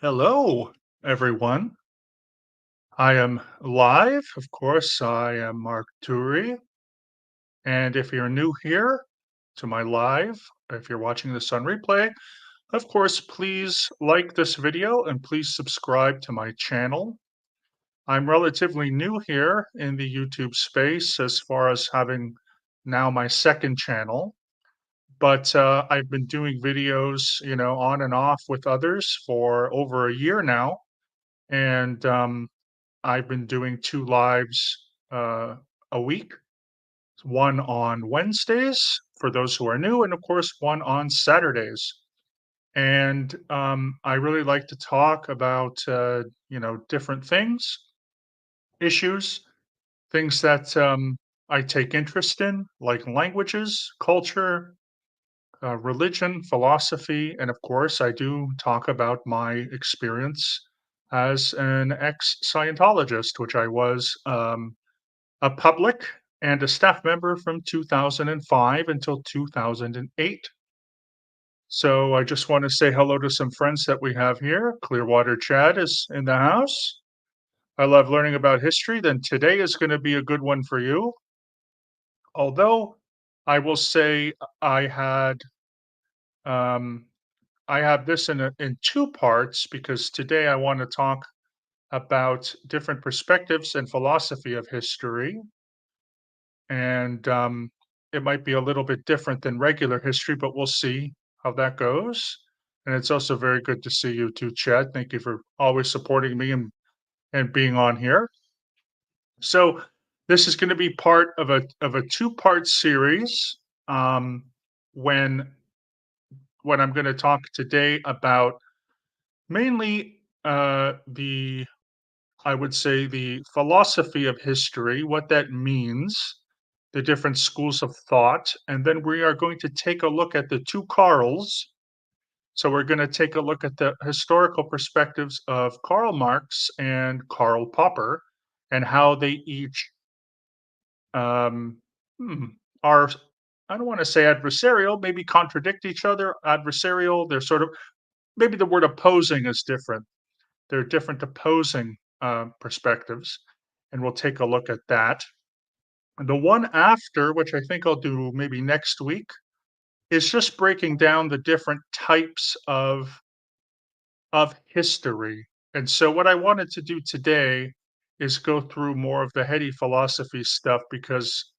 Hello, everyone. I am live. Of course, I am Mark Turi. And if you're new here to my live, if you're watching this on replay, of course, please like this video and please subscribe to my channel. I'm relatively new here in the YouTube space as far as having now my second channel, but I've been doing videos, on and off with others for over a year now. And I've been doing 2 lives, a week, one on Wednesdays for those who are new, and of course, one on Saturdays. And, I really like to talk about, different things, issues, things that, I take interest in, like languages, culture, religion, philosophy, and of course, I do talk about my experience as an ex-Scientologist, which I was, a public and a staff member from 2005 until 2008. So I just want to say hello to some friends that we have here. Clearwater Chad is in the house. I love learning about history. Then today is going to be a good one for you. Although I will say um, I have this in two parts because today I want to talk about different perspectives and philosophy of history. And it might be a little bit different than regular history, but we'll see how that goes. And it's also very good to see you too, Chad. Thank you for always supporting me and being on here. So this is going to be part of a two-part series. Um, when when I'm going to talk today about mainly the I would say the philosophy of history, what that means, the different schools of thought, and then we are going to take a look at the two Karls. So we're going to take a look at the historical perspectives of Karl Marx and Karl Popper and how they each um, hmm, are, I don't want to say adversarial, maybe contradict each other. Adversarial, they're sort of, maybe the word opposing is different. They're different opposing perspectives, and we'll take a look at that. And the one after, which I think I'll do maybe next week, is just breaking down the different types of history. And so what I wanted to do today is go through more of the heady philosophy stuff because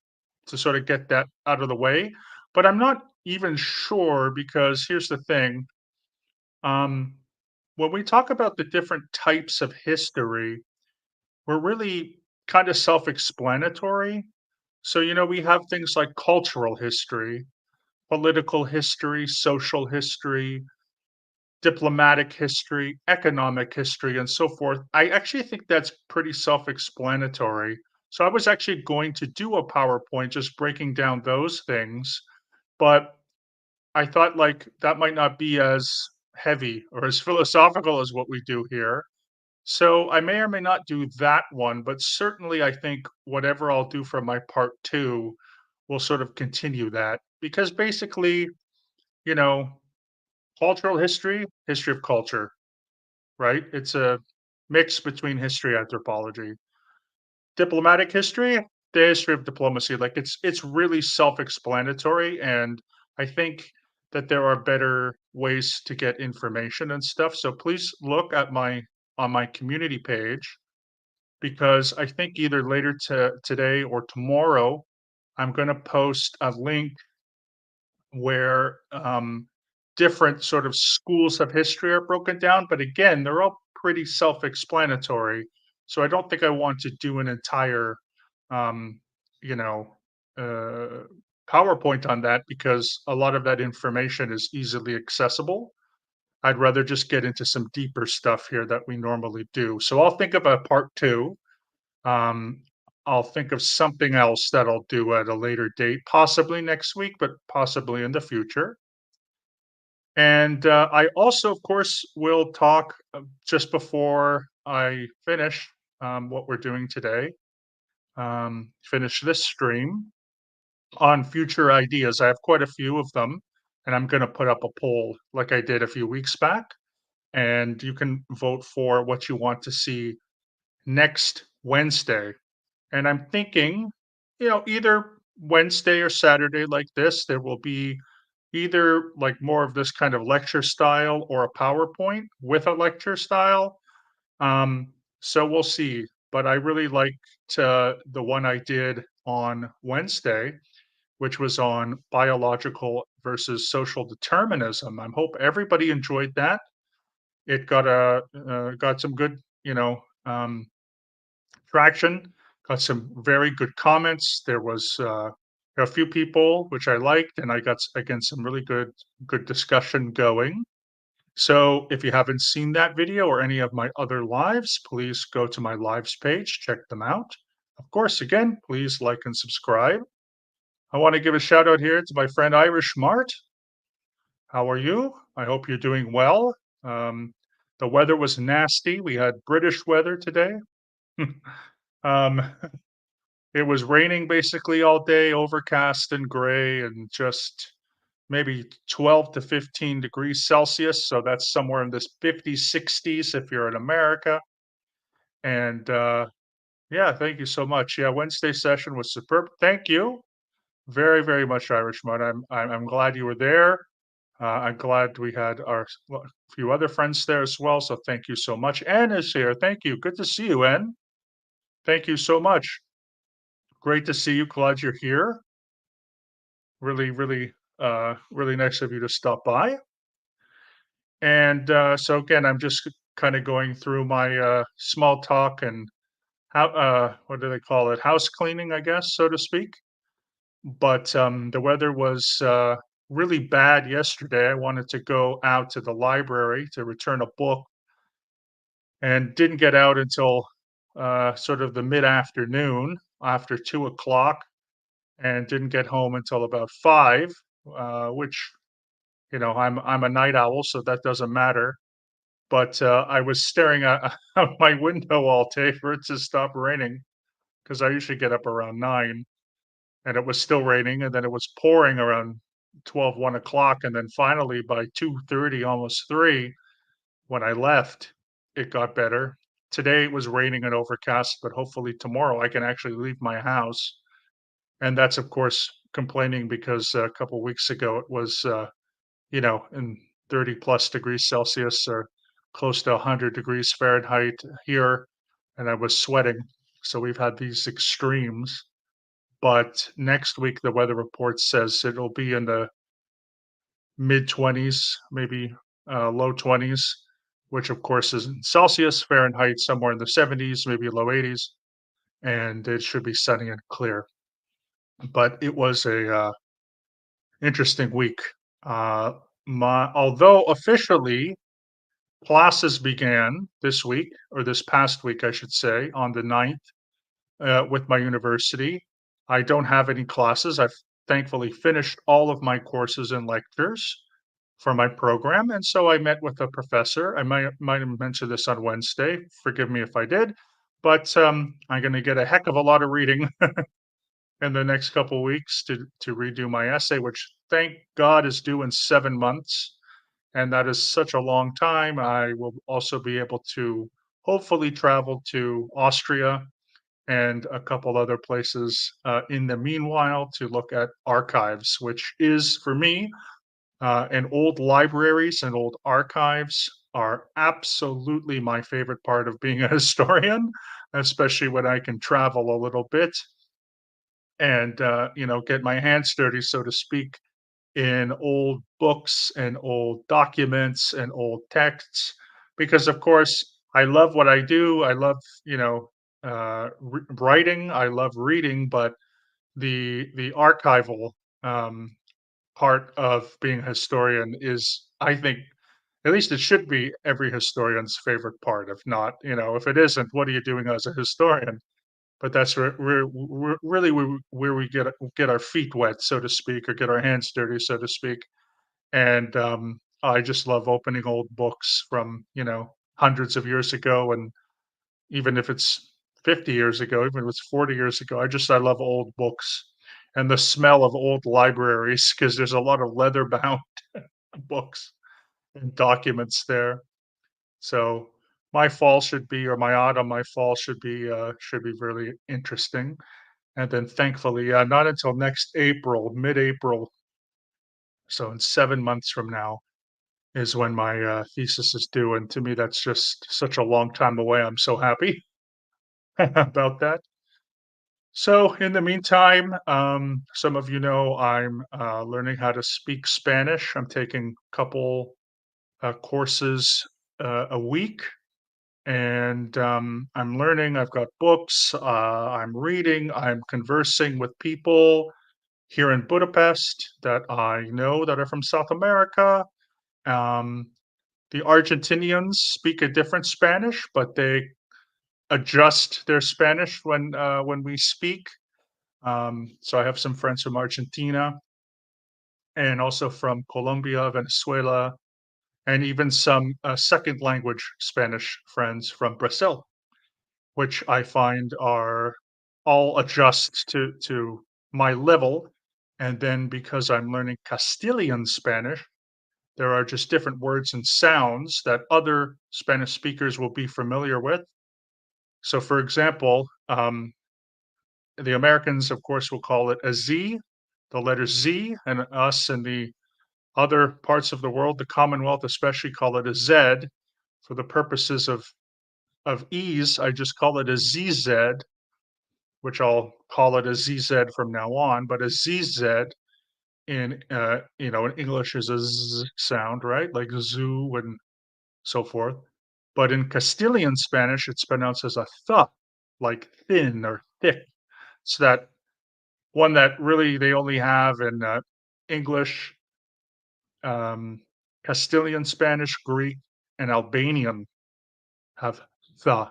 to sort of get that out of the way. But I'm not even sure because here's the thing. Um, when we talk about the different types of history, we're really kind of self-explanatory. So, we have things like cultural history, political history, social history, diplomatic history, economic history, and so forth. I actually think that's pretty self-explanatory. So I was actually going to do a PowerPoint just breaking down those things, but I thought like that might not be as heavy or as philosophical as what we do here. So I may or may not do that one, but certainly I think whatever I'll do for my part two will sort of continue that because basically, you know, cultural history, history of culture, right? It's a mix between history and anthropology. Diplomatic history, the history of diplomacy, like it's really self-explanatory, and I think that there are better ways to get information and stuff. So please look at my on my community page because I think either later today or tomorrow, I'm going to post a link where different sort of schools of history are broken down. But again, they're all pretty self-explanatory. So I don't think I want to do an entire, um, you know, uh, PowerPoint on that because a lot of that information is easily accessible. I'd rather just get into some deeper stuff here that we normally do. So I'll think of a part two. um, I'll think of something else that I'll do at a later date, possibly next week, but possibly in the future. And I also, of course, will talk just before I finish what we're doing today, finish this stream on future ideas. I have quite a few of them, and I'm going to put up a poll like I did a few weeks back. and you can vote for what you want to see next Wednesday. And I'm thinking, either Wednesday or Saturday like this, there will be either like more of this kind of lecture style or a PowerPoint with a lecture style. Um, so we'll see. But I really liked the one I did on Wednesday, which was on biological versus social determinism. I hope everybody enjoyed that. It got some good, traction. Got some very good comments. There was a few people which I liked, and I got again some really good discussion going. So if you haven't seen that video or any of my other lives, please go to my lives page, check them out. Of course, again, please like and subscribe. I want to give a shout out here to my friend Irish Mart. How are you? I hope you're doing well. Um, the weather was nasty. We had British weather today. um, it was raining basically all day, overcast and gray, and just maybe 12 to 15 degrees Celsius. So that's somewhere in this 50s, 60s if you're in America. And yeah, thank you so much. Yeah, Wednesday session was superb. Thank you very, very much, Irishman. I'm glad you were there. I'm glad we had a few other friends there as well. So thank you so much. Anne is here. Thank you. Good to see you, Anne. Thank you so much. Great to see you. Glad you're here. Really, really, really nice of you to stop by. And so again, I'm just kind of going through my small talk and how what do they call it? House cleaning, I guess, so to speak. But the weather was really bad yesterday. I wanted to go out to the library to return a book and didn't get out until sort of the mid-afternoon after 2 o'clock, and didn't get home until about 5, which I'm a night owl, so that doesn't matter. But I was staring at out my window all day for it to stop raining because I usually get up around 9, and it was still raining, and then it was pouring around 12, 1 o'clock, and then finally by 2:30, almost 3, when I left, it got better. Today it was raining and overcast, but hopefully tomorrow I can actually leave my house. And that's of course complaining because a couple weeks ago it was in 30 plus degrees Celsius or close to 100 degrees Fahrenheit here, and I was sweating. So we've had these extremes. But next week, the weather report says it'll be in the mid 20s, maybe low 20s, which of course is in Celsius, Fahrenheit, somewhere in the 70s, maybe low 80s, and it should be sunny and clear. But it was a interesting week. Uh, although officially classes began this week, or this past week, I should say, on the 9th with my university. I don't have any classes. I've thankfully finished all of my courses and lectures for my program, and so I met with a professor. I might have mentioned this on Wednesday. Forgive me if I did, but I'm going to get a heck of a lot of reading in the next couple weeks to redo my essay, which thank God is due in 7 months, and that is such a long time. I will also be able to hopefully travel to Austria and a couple other places in the meanwhile to look at archives, which is for me, and old libraries and old archives are absolutely my favorite part of being a historian, especially when I can travel a little bit and get my hands dirty, so to speak, in old books and old documents and old texts. Because of course, I love what I do. I love writing. I love reading, but the archival um, part of being a historian is, I think, at least it should be every historian's favorite part. If not, if it isn't, what are you doing as a historian? But that's where really where we get our feet wet, so to speak, or get our hands dirty, so to speak. And I just love opening old books from hundreds of years ago, and even if it's 50 years ago, even if it's 40 years ago, I love old books and the smell of old libraries because there's a lot of leather bound books and documents there. So my fall should be, or my autumn, my fall should be really interesting. And then thankfully, not until next April, mid-April, so in 7 months from now, is when my thesis is due. And to me, that's just such a long time away. I'm so happy about that. So in the meantime, some of you know I'm learning how to speak Spanish. I'm taking a couple courses a week, and I'm learning. I've got books. I'm reading. I'm conversing with people here in Budapest that I know that are from South America. Um, the Argentinians speak a different Spanish, but they adjust their Spanish when we speak. So I have some friends from Argentina and also from Colombia, Venezuela, and even some second language Spanish friends from Brazil, which I find are all adjust to my level. And then because I'm learning Castilian Spanish, there are just different words and sounds that other Spanish speakers will be familiar with. So, for example, the Americans, of course, will call it a Z, the letter Z, and us in the other parts of the world, the Commonwealth especially, call it a Z. For the purposes of ease, I just call it a ZZ, which I'll call it a ZZ from now on. But a ZZ in in English is a Z sound, right? Like zoo and so forth. But in Castilian Spanish, it's pronounced as a th, like thin or thick. So that one that really they only have in English, um, Castilian Spanish, Greek, and Albanian have the.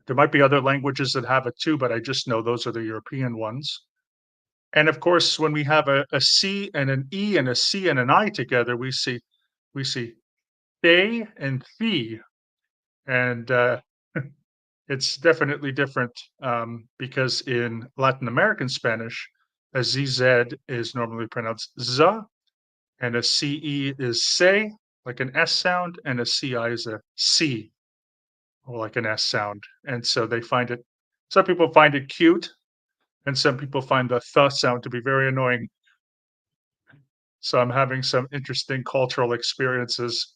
There might be other languages that have it too, but I just know those are the European ones. And of course, when we have a C and an E and a C and an I together, we see they and the, and it's definitely different because in Latin American Spanish, a ZZ is normally pronounced Z, and a CE is se, like an S sound, and a CI is a C, or like an S sound. And so they find it, some people find it cute, and some people find the th sound to be very annoying. So I'm having some interesting cultural experiences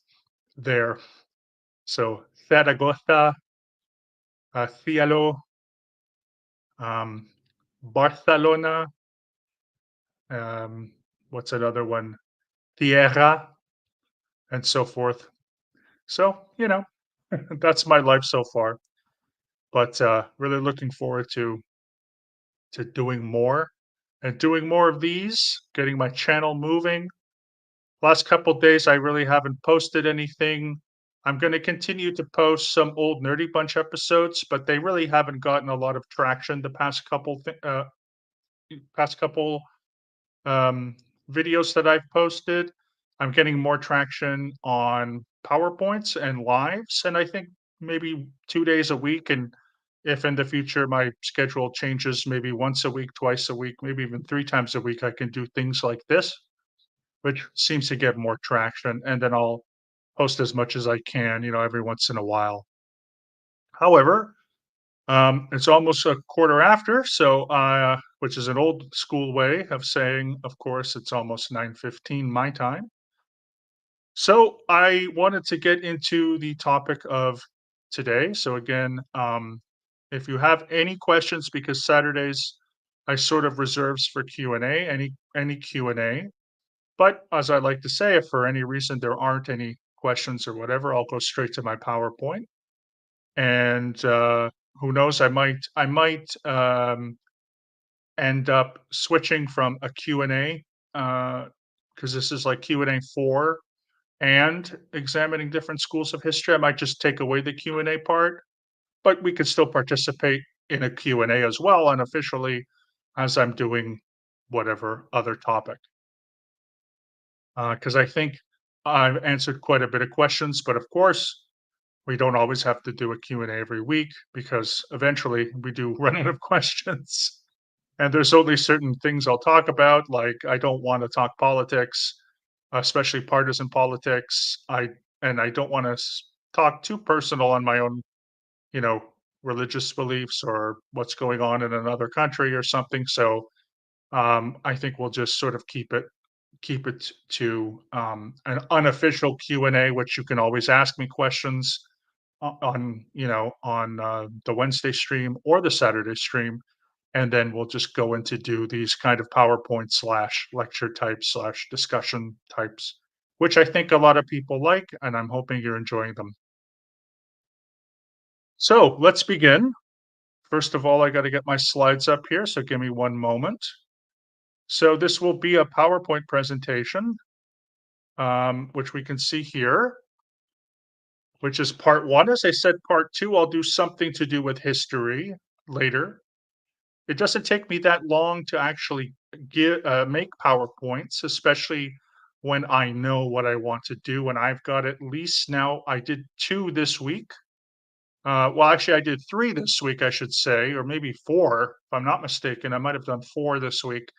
there. So Zaragoza, Cielo, um, Barcelona, um, what's another one? Tierra, and so forth. So, that's my life so far. But really looking forward to doing more and doing more of these, getting my channel moving. Last couple days, I really haven't posted anything. I'm going to continue to post some old Nerdy Bunch episodes, but they really haven't gotten a lot of traction the past couple um, videos that I've posted. I'm getting more traction on PowerPoints and lives, and I think maybe 2 days a week. And if in the future my schedule changes, maybe once a week, twice a week, maybe even 3 times a week, I can do things like this, which seems to get more traction. And then I'll post as much as I can, every once in a while. However, it's almost a quarter after, so which is an old school way of saying, of course, it's almost 9:15 my time. So I wanted to get into the topic of today. So again, if you have any questions, because Saturdays I sort of reserves for Q&A, any Q&A. But as I like to say, if for any reason there aren't any questions or whatever, I'll go straight to my PowerPoint. And who knows, I might end up switching from a Q&A because this is like Q&A 4 and examining different schools of history. I might just take away the Q&A part, but we could still participate in a Q&A as well unofficially as I'm doing whatever other topic. Because I think I've answered quite a bit of questions, but of course, we don't always have to do a Q&A every week because eventually we do run out of questions. And there's only certain things I'll talk about, like I don't want to talk politics, especially partisan politics. I don't want to. talk too personal on my own, you know, religious beliefs or what's going on in another country or something. So I think we'll just sort of keep it to an unofficial Q&A, which you can always ask me questions on, on the Wednesday stream or the Saturday stream, and then we'll just go into do these kind of PowerPoint slash lecture types slash discussion types, which I think a lot of people like, and I'm hoping you're enjoying them. So let's begin. First of all, I got to get my slides up here, so give me one moment. So this will be a PowerPoint presentation, which we can see here, which is part one. As I said, part two, I'll do something to do with history later. It doesn't take me that long to actually make PowerPoints, especially when I know what I want to do. And I've got at least now, I did two this week. Well, actually, I did three this week, I should say, or maybe four, if I'm not mistaken. I might have done four this week.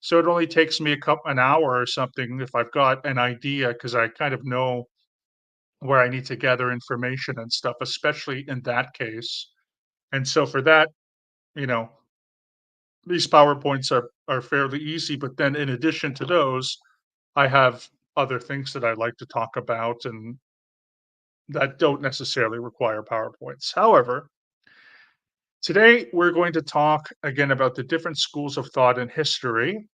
So it only takes me an hour or something if I've got an idea, because I kind of know where I need to gather information and stuff, especially in that case. And so for that, you know, these PowerPoints are fairly easy. But then in addition to those, I have other things that I like to talk about and that don't necessarily require PowerPoints. However, today we're going to talk again about the different schools of thought in history.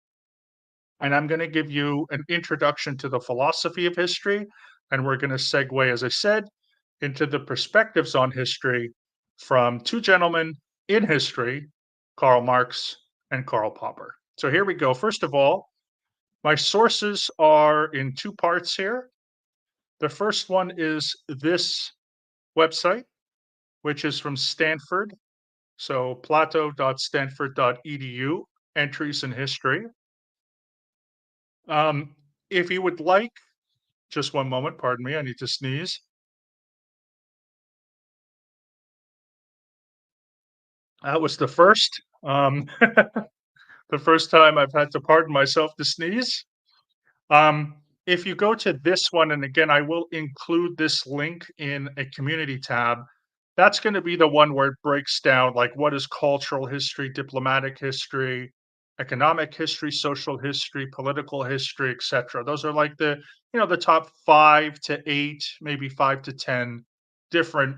And I'm going to give you an introduction to the philosophy of history. And we're going to segue, as I said, into the perspectives on history from two gentlemen in history, Karl Marx and Karl Popper. So here we go. First of all, my sources are in two parts here. The first one is this website, which is from Stanford. So plato.stanford.edu, entries in history. If you would like, just one moment, pardon me, I need to sneeze. That was the first. The first time I've had to pardon myself to sneeze. If you go to this one, and again, I will include this link in a community tab, that's going to be the one where it breaks down like what is cultural history, diplomatic history, economic history, social history, political history, etc. Those are like the top 5 to 8, maybe 5 to 10 different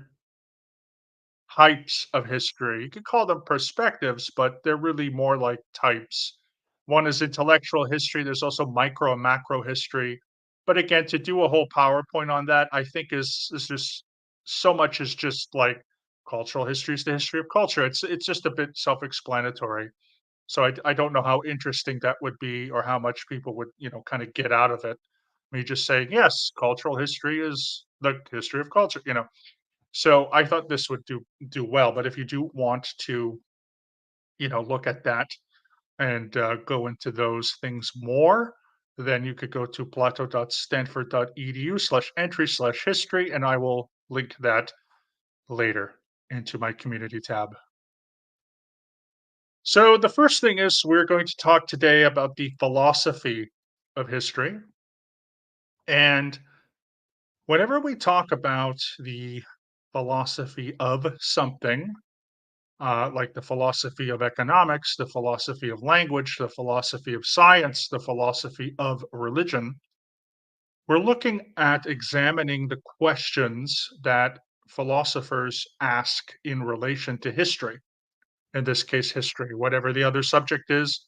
types of history. You could call them perspectives, but they're really more like types. One is intellectual history. There's also micro and macro history. But again, to do a whole PowerPoint on that, I think is just so much is just like cultural history is the history of culture. It's just a bit self-explanatory. So I don't know how interesting that would be or how much people would, kind of get out of it. Me just saying, yes, cultural history is the history of culture. So I thought this would do well, but if you do want to, look at that and go into those things more, then you could go to plato.stanford.edu/entry/history, and I will link that later into my community tab. So the first thing is we're going to talk today about the philosophy of history. And whenever we talk about the philosophy of something, like the philosophy of economics, the philosophy of language, the philosophy of science, the philosophy of religion, we're looking at examining the questions that philosophers ask in relation to history. In this case, history. Whatever the other subject is,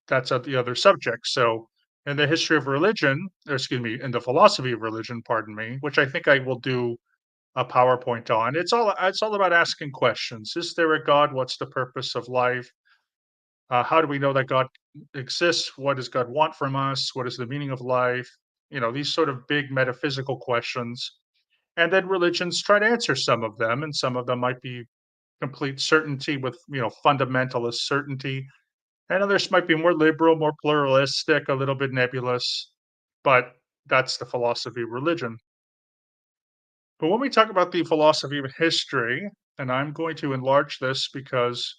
that's the other subject. So, in the history of religion, or excuse me, in the philosophy of religion, pardon me, which I think I will do a PowerPoint on. It's all about asking questions. Is there a God? What's the purpose of life? How do we know that God exists? What does God want from us? What is the meaning of life? These sort of big metaphysical questions. And then religions try to answer some of them, and some of them might be complete certainty with fundamentalist certainty, and others might be more liberal, more pluralistic, a little bit nebulous. But that's the philosophy of religion. But when we talk about the philosophy of history, and I'm going to enlarge this because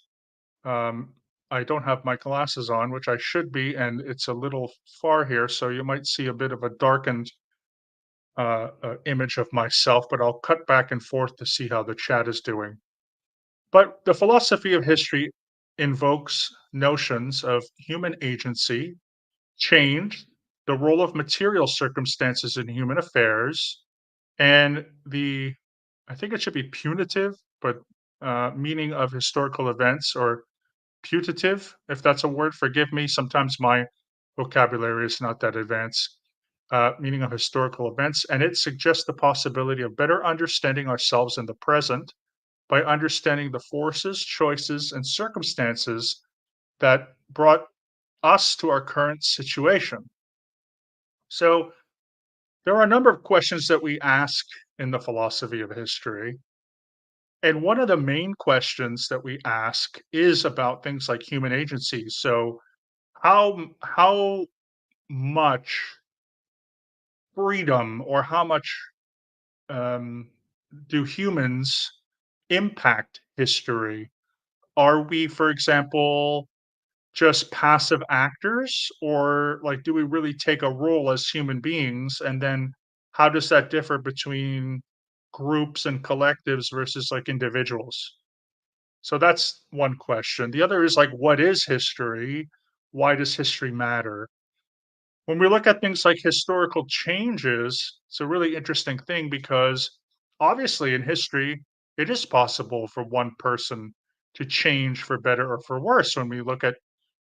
um, I don't have my glasses on, which I should be, and it's a little far here, so you might see a bit of a darkened image of myself, but I'll cut back and forth to see how the chat is doing. But the philosophy of history invokes notions of human agency, change, the role of material circumstances in human affairs, and the, I think it should be punitive, but meaning of historical events, or putative, if that's a word. Forgive me. Sometimes my vocabulary is not that advanced. Meaning of historical events, and it suggests the possibility of better understanding ourselves in the present by understanding the forces, choices, and circumstances that brought us to our current situation. So, there are a number of questions that we ask in the philosophy of history. And one of the main questions that we ask is about things like human agency. So, how much freedom, or how much um, do humans impact history? Are we, for example, just passive actors, or like do we really take a role as human beings? And then how does that differ between groups and collectives versus like individuals? So that's one question. The other is like, what is history? Why does history matter? When we look at things like historical changes, it's a really interesting thing because obviously in history, it is possible for one person to change for better or for worse. When we look at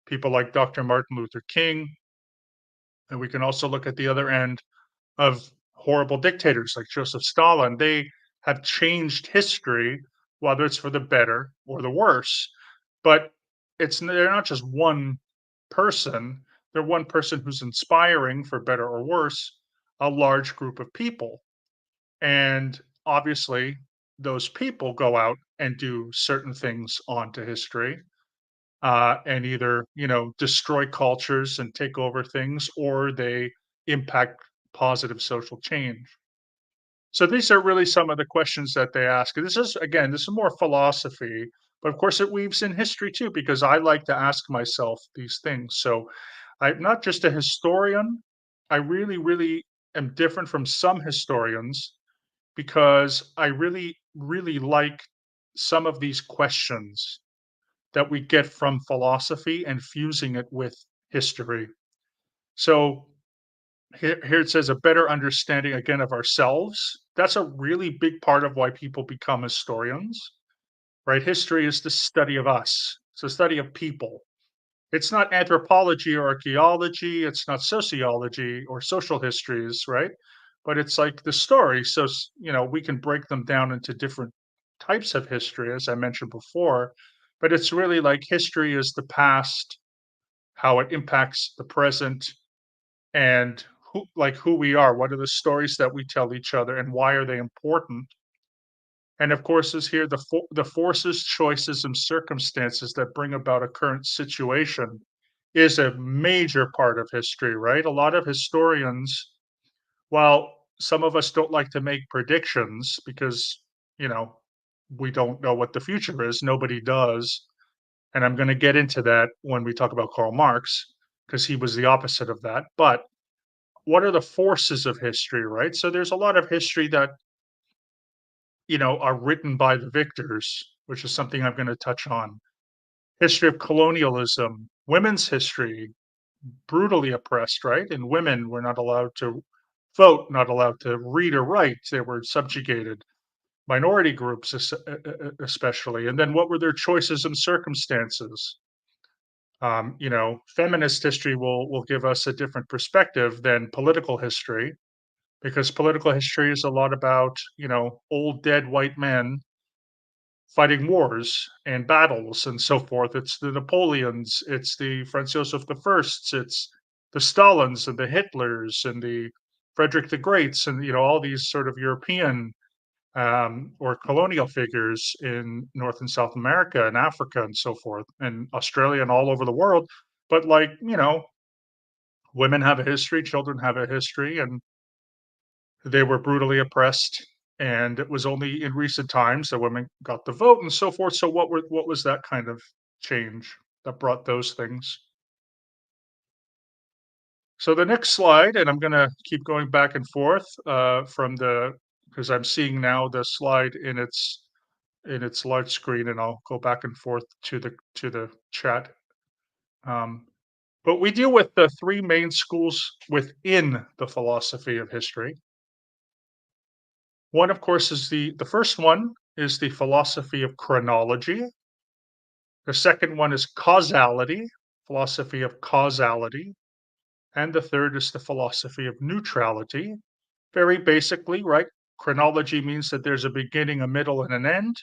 people like Dr. Martin Luther King, and we can also look at the other end of horrible dictators like Joseph Stalin, they have changed history, whether it's for the better or the worse. But they're not just one person, they're one person who's inspiring, for better or worse, a large group of people. And obviously, those people go out and do certain things onto history, and either destroy cultures and take over things, or they impact positive social change. So these are really some of the questions that they ask. And this is more philosophy, but of course it weaves in history too, because I like to ask myself these things. So I'm not just a historian. I really, really am different from some historians because I really, really like some of these questions that we get from philosophy and fusing it with history. So here it says a better understanding again of ourselves. That's a really big part of why people become historians, right? History is the study of us. It's a study of people. It's not anthropology or archaeology. It's not sociology or social histories, right? But it's like the story. So, we can break them down into different types of history, as I mentioned before. But it's really like history is the past, how it impacts the present, and who we are. What are the stories that we tell each other, and why are they important? And of course, is here the forces, choices, and circumstances that bring about a current situation is a major part of history, right? A lot of historians, while some of us don't like to make predictions because, you know, we don't know what the future is, nobody does. And I'm going to get into that when we talk about Karl Marx, because he was the opposite of that. But what are the forces of history, right? So there's a lot of history that, are written by the victors, which is something I'm going to touch on. History of colonialism, women's history, brutally oppressed, right? And women were not allowed to vote, not allowed to read or write. They were subjugated. Minority groups, especially. And then what were their choices and circumstances? Feminist history will give us a different perspective than political history, because political history is a lot about, old dead white men fighting wars and battles and so forth. It's the Napoleons, it's the Franz Joseph the Firsts, it's the Stalins and the Hitlers and the Frederick the Greats, and all these sort of European or colonial figures in North and South America and Africa and so forth, and Australia and all over the world. But women have a history, children have a history, and they were brutally oppressed, and it was only in recent times that women got the vote and so forth. So what was that kind of change that brought those things? So the next slide, and I'm going to keep going back and forth from the because I'm seeing now the slide in its large screen, and I'll go back and forth to the chat. Um, but we deal with the three main schools within the philosophy of history. One, of course, is the first one is the philosophy of chronology. The second one is causality, philosophy of causality. And the third is the philosophy of neutrality. Very basically, right? Chronology means that there's a beginning, a middle, and an end.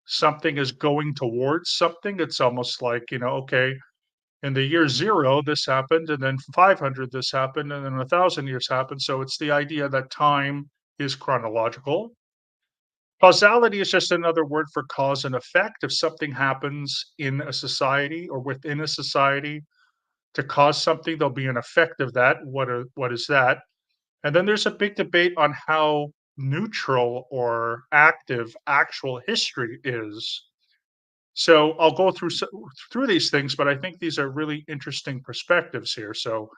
Something is going towards something. It's almost like, okay, in the year zero, this happened, and then 500, this happened, and then 1,000 years happened. So it's the idea that time is chronological. Causality is just another word for cause and effect. If something happens in a society or within a society to cause something, there'll be an effect of that. What is that? And then there's a big debate on how neutral or active actual history is. So I'll go through these things, but I think these are really interesting perspectives here. So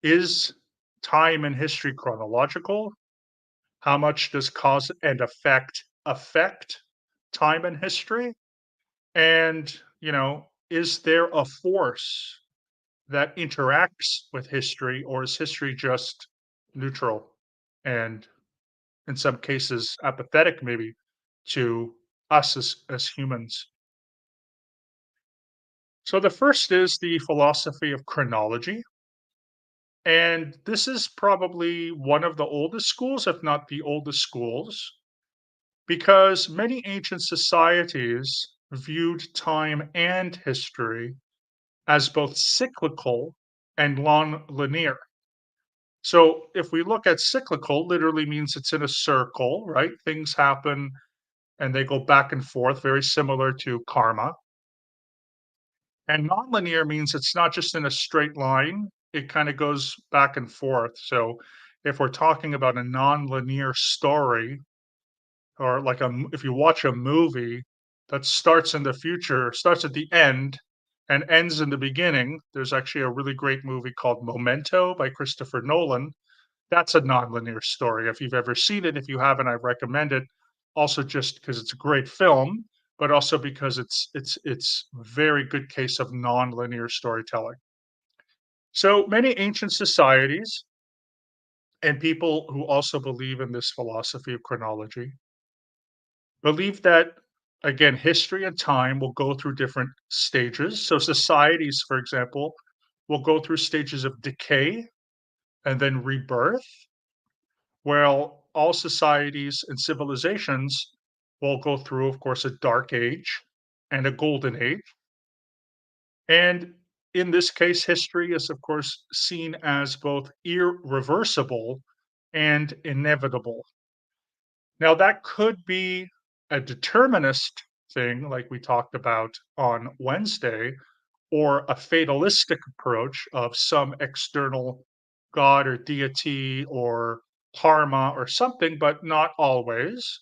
is time and history chronological? How much does cause and effect affect time and history? And, is there a force that interacts with history, or is history just neutral and in some cases apathetic maybe to us as humans? So the first is the philosophy of chronology. And this is probably one of the oldest schools, if not the oldest schools, because many ancient societies viewed time and history as both cyclical and non-linear. So if we look at cyclical, literally means it's in a circle, right? Things happen and they go back and forth, very similar to karma. And nonlinear means it's not just in a straight line, it kind of goes back and forth. So if we're talking about a nonlinear story, or like if you watch a movie that starts in the future, starts at the end and ends in the beginning, there's actually a really great movie called Memento by Christopher Nolan. That's a nonlinear story. If you've ever seen it, if you haven't, I recommend it. Also, just because it's a great film, but also because it's very good case of nonlinear storytelling. So many ancient societies and people who also believe in this philosophy of chronology believe that, again, history and time will go through different stages. So societies, for example, will go through stages of decay and then rebirth. Well, all societies and civilizations will go through, of course, a dark age and a golden age. And in this case, history is, of course, seen as both irreversible and inevitable. Now, that could be a determinist thing, like we talked about on Wednesday, or a fatalistic approach of some external god or deity or karma or something, but not always.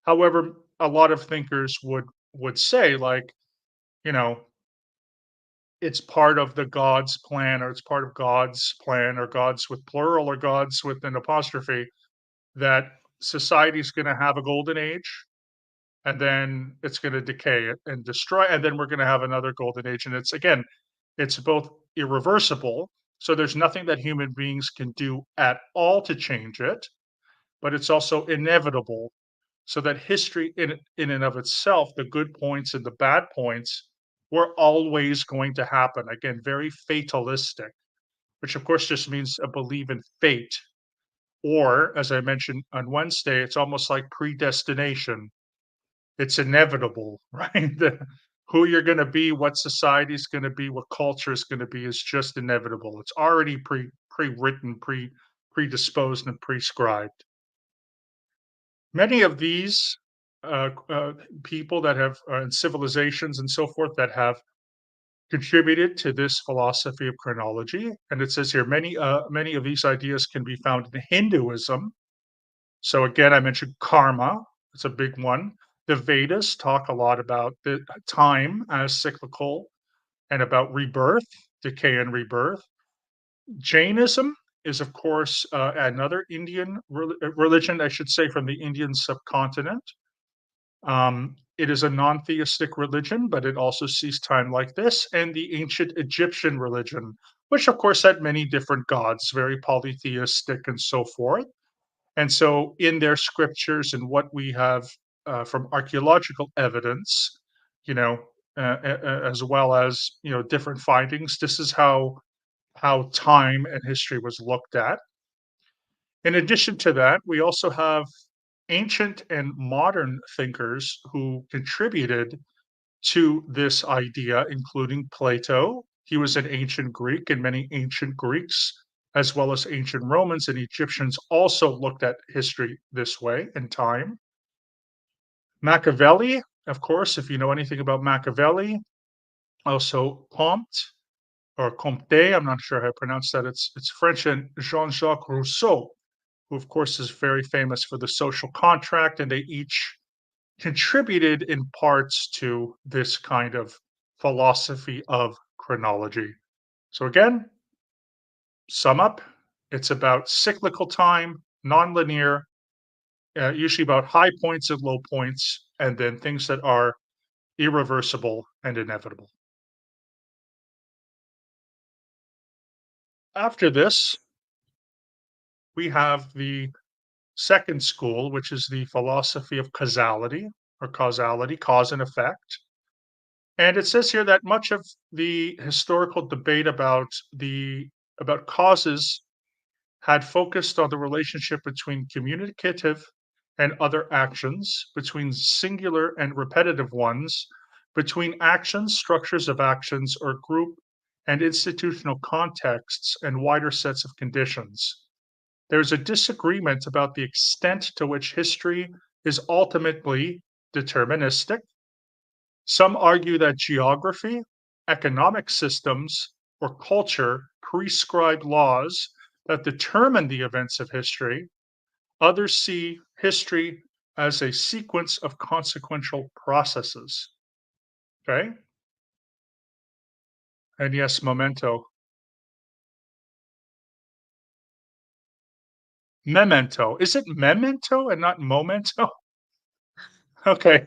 However, a lot of thinkers would say, like, you know, it's part of the God's plan, or it's part of God's plan, or God's with plural, or God's with an apostrophe, that society is going to have a golden age, and then it's going to decay and destroy, and then we're going to have another golden age. And it's, again, it's both irreversible, so there's nothing that human beings can do at all to change it, but it's also inevitable, so that history in and of itself, the good points and the bad points, were always going to happen. Again, very fatalistic, which of course just means a belief in fate. Or, as I mentioned on Wednesday, it's almost like predestination. It's inevitable, right? Who you're going to be, what society is going to be, what culture is going to be is just inevitable. It's already pre-written, predisposed, and prescribed. Many of these people that have and civilizations and so forth that have contributed to this philosophy of chronology, and it says here many of these ideas can be found in Hinduism. So again, I mentioned karma; it's a big one. The Vedas talk a lot about the time as cyclical and about rebirth, decay, and rebirth. Jainism is, of course, another Indian religion, I should say, from the Indian subcontinent. It is a non-theistic religion, but it also sees time like this, and the ancient Egyptian religion, which of course had many different gods, very polytheistic and so forth. And so, in their scriptures and what we have from archaeological evidence, you know, as well as different findings, this is how time and history was looked at. In addition to that, we also have ancient and modern thinkers who contributed to this idea, including Plato. He was an ancient Greek, and many ancient Greeks, as well as ancient Romans and Egyptians, also looked at history this way in time. Machiavelli, of course, if you know anything about Machiavelli, also Comte or Comte, I'm not sure how to pronounce that. It's French, and Jean-Jacques Rousseau, who of course is very famous for the social contract, and they each contributed in parts to this kind of philosophy of chronology. So, again, sum up, it's about cyclical time, nonlinear, usually about high points and low points, and then things that are irreversible and inevitable. After this, we have the second school, which is the philosophy of causality, cause and effect. And it says here that much of the historical debate about causes had focused on the relationship between communicative and other actions, between singular and repetitive ones, between actions, structures of actions, or group and institutional contexts and wider sets of conditions. There's a disagreement about the extent to which history is ultimately deterministic. Some argue that geography, economic systems, or culture prescribe laws that determine the events of history. Others see history as a sequence of consequential processes. Okay. And yes, memento. Memento. Is it memento and not momento? Okay.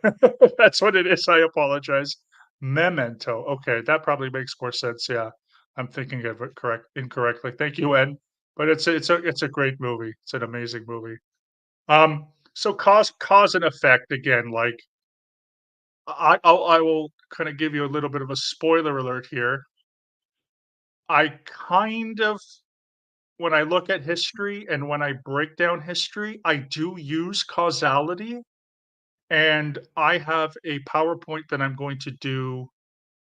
That's what it is. I apologize. Memento. Okay. That probably makes more sense. Yeah. I'm thinking of it incorrectly. Thank you, Ed. But it's a great movie. It's an amazing movie. So cause and effect again, like I will kind of give you a little bit of a spoiler alert here. I kind of when I look at history and when I break down history, I do use causality, and I have a PowerPoint that I'm going to do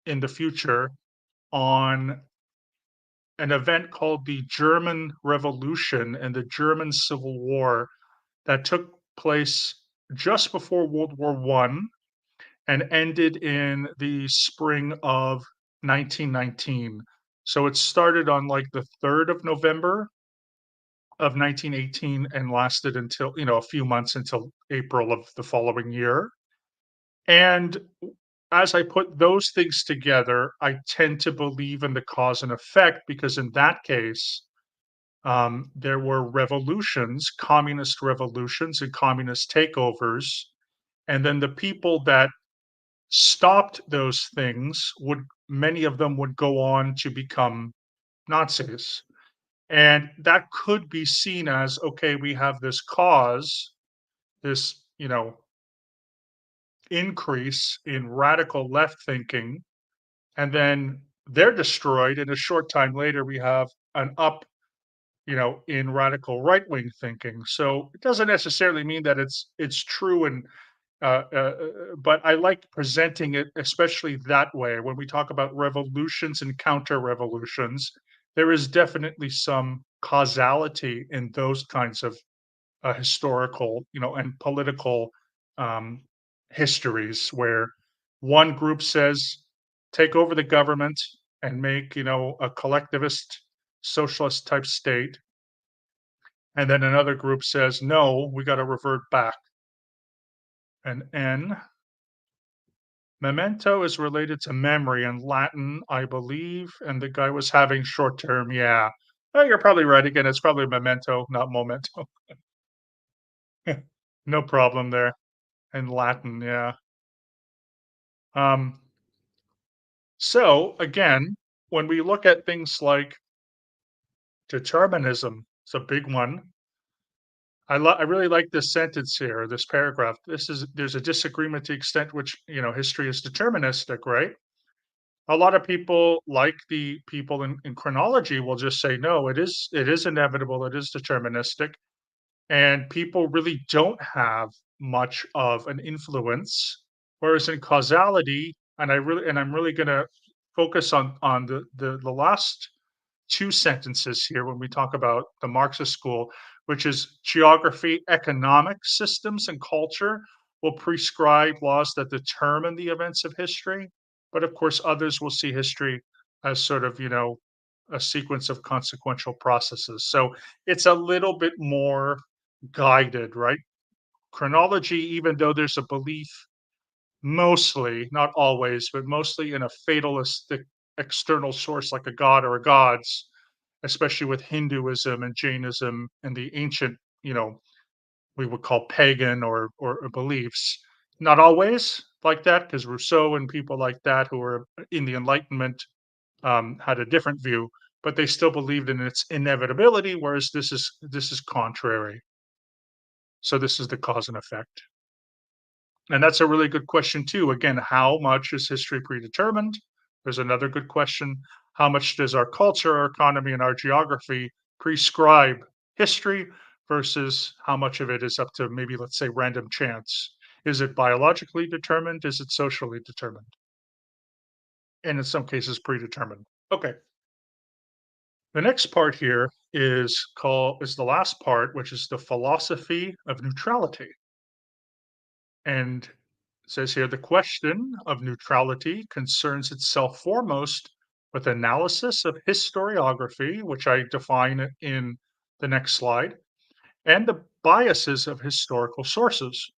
in the future on an event called the German Revolution and the German Civil War that took place just before World War One and ended in the spring of 1919. So it started on like the 3rd of November of 1918 and lasted until, a few months until April of the following year. And as I put those things together, I tend to believe in the cause and effect because in that case, there were revolutions, communist revolutions, and communist takeovers. And then the people that stopped those things would many of them would go on to become Nazis. And that could be seen as okay, we have this cause, this, increase in radical left thinking, and then they're destroyed. And a short time later, we have an up, in radical right wing thinking. So it doesn't necessarily mean that it's true and but I like presenting it, especially that way. When we talk about revolutions and counter revolutions, there is definitely some causality in those kinds of historical, and political um, histories where one group says, take over the government and make, a collectivist socialist type state. And then another group says, no, we got to revert back. And N Memento is related to memory in Latin, I believe, and the guy was having short term, yeah. Oh, you're probably right again, it's probably memento, not momento. No problem there. In Latin, yeah. Um, so again, when we look at things like determinism, it's a big one. I really like this sentence here, this paragraph. There's a disagreement to the extent which, history is deterministic, right? A lot of people, like the people in chronology, will just say, no, it is inevitable, it is deterministic. And people really don't have much of an influence. Whereas in causality, I'm really gonna focus on the last two sentences here when we talk about the Marxist school, which is geography, economic systems, and culture will prescribe laws that determine the events of history. But of course, others will see history as sort of, a sequence of consequential processes. So it's a little bit more guided, right? Chronology, even though there's a belief mostly, not always, but mostly in a fatalistic external source like a god or a gods, especially with Hinduism and Jainism and the ancient, we would call pagan or beliefs. Not always like that, because Rousseau and people like that who were in the Enlightenment had a different view, but they still believed in its inevitability, whereas this is contrary. So this is the cause and effect. And that's a really good question too. Again, how much is history predetermined? There's another good question. How much does our culture, our economy, and our geography prescribe history versus how much of it is up to maybe, let's say, random chance? Is it biologically determined? Is it socially determined? And in some cases, predetermined. Okay. The next part here is the last part, which is the philosophy of neutrality. And it says here the question of neutrality concerns itself foremost with analysis of historiography, which I define in the next slide, and the biases of historical sources.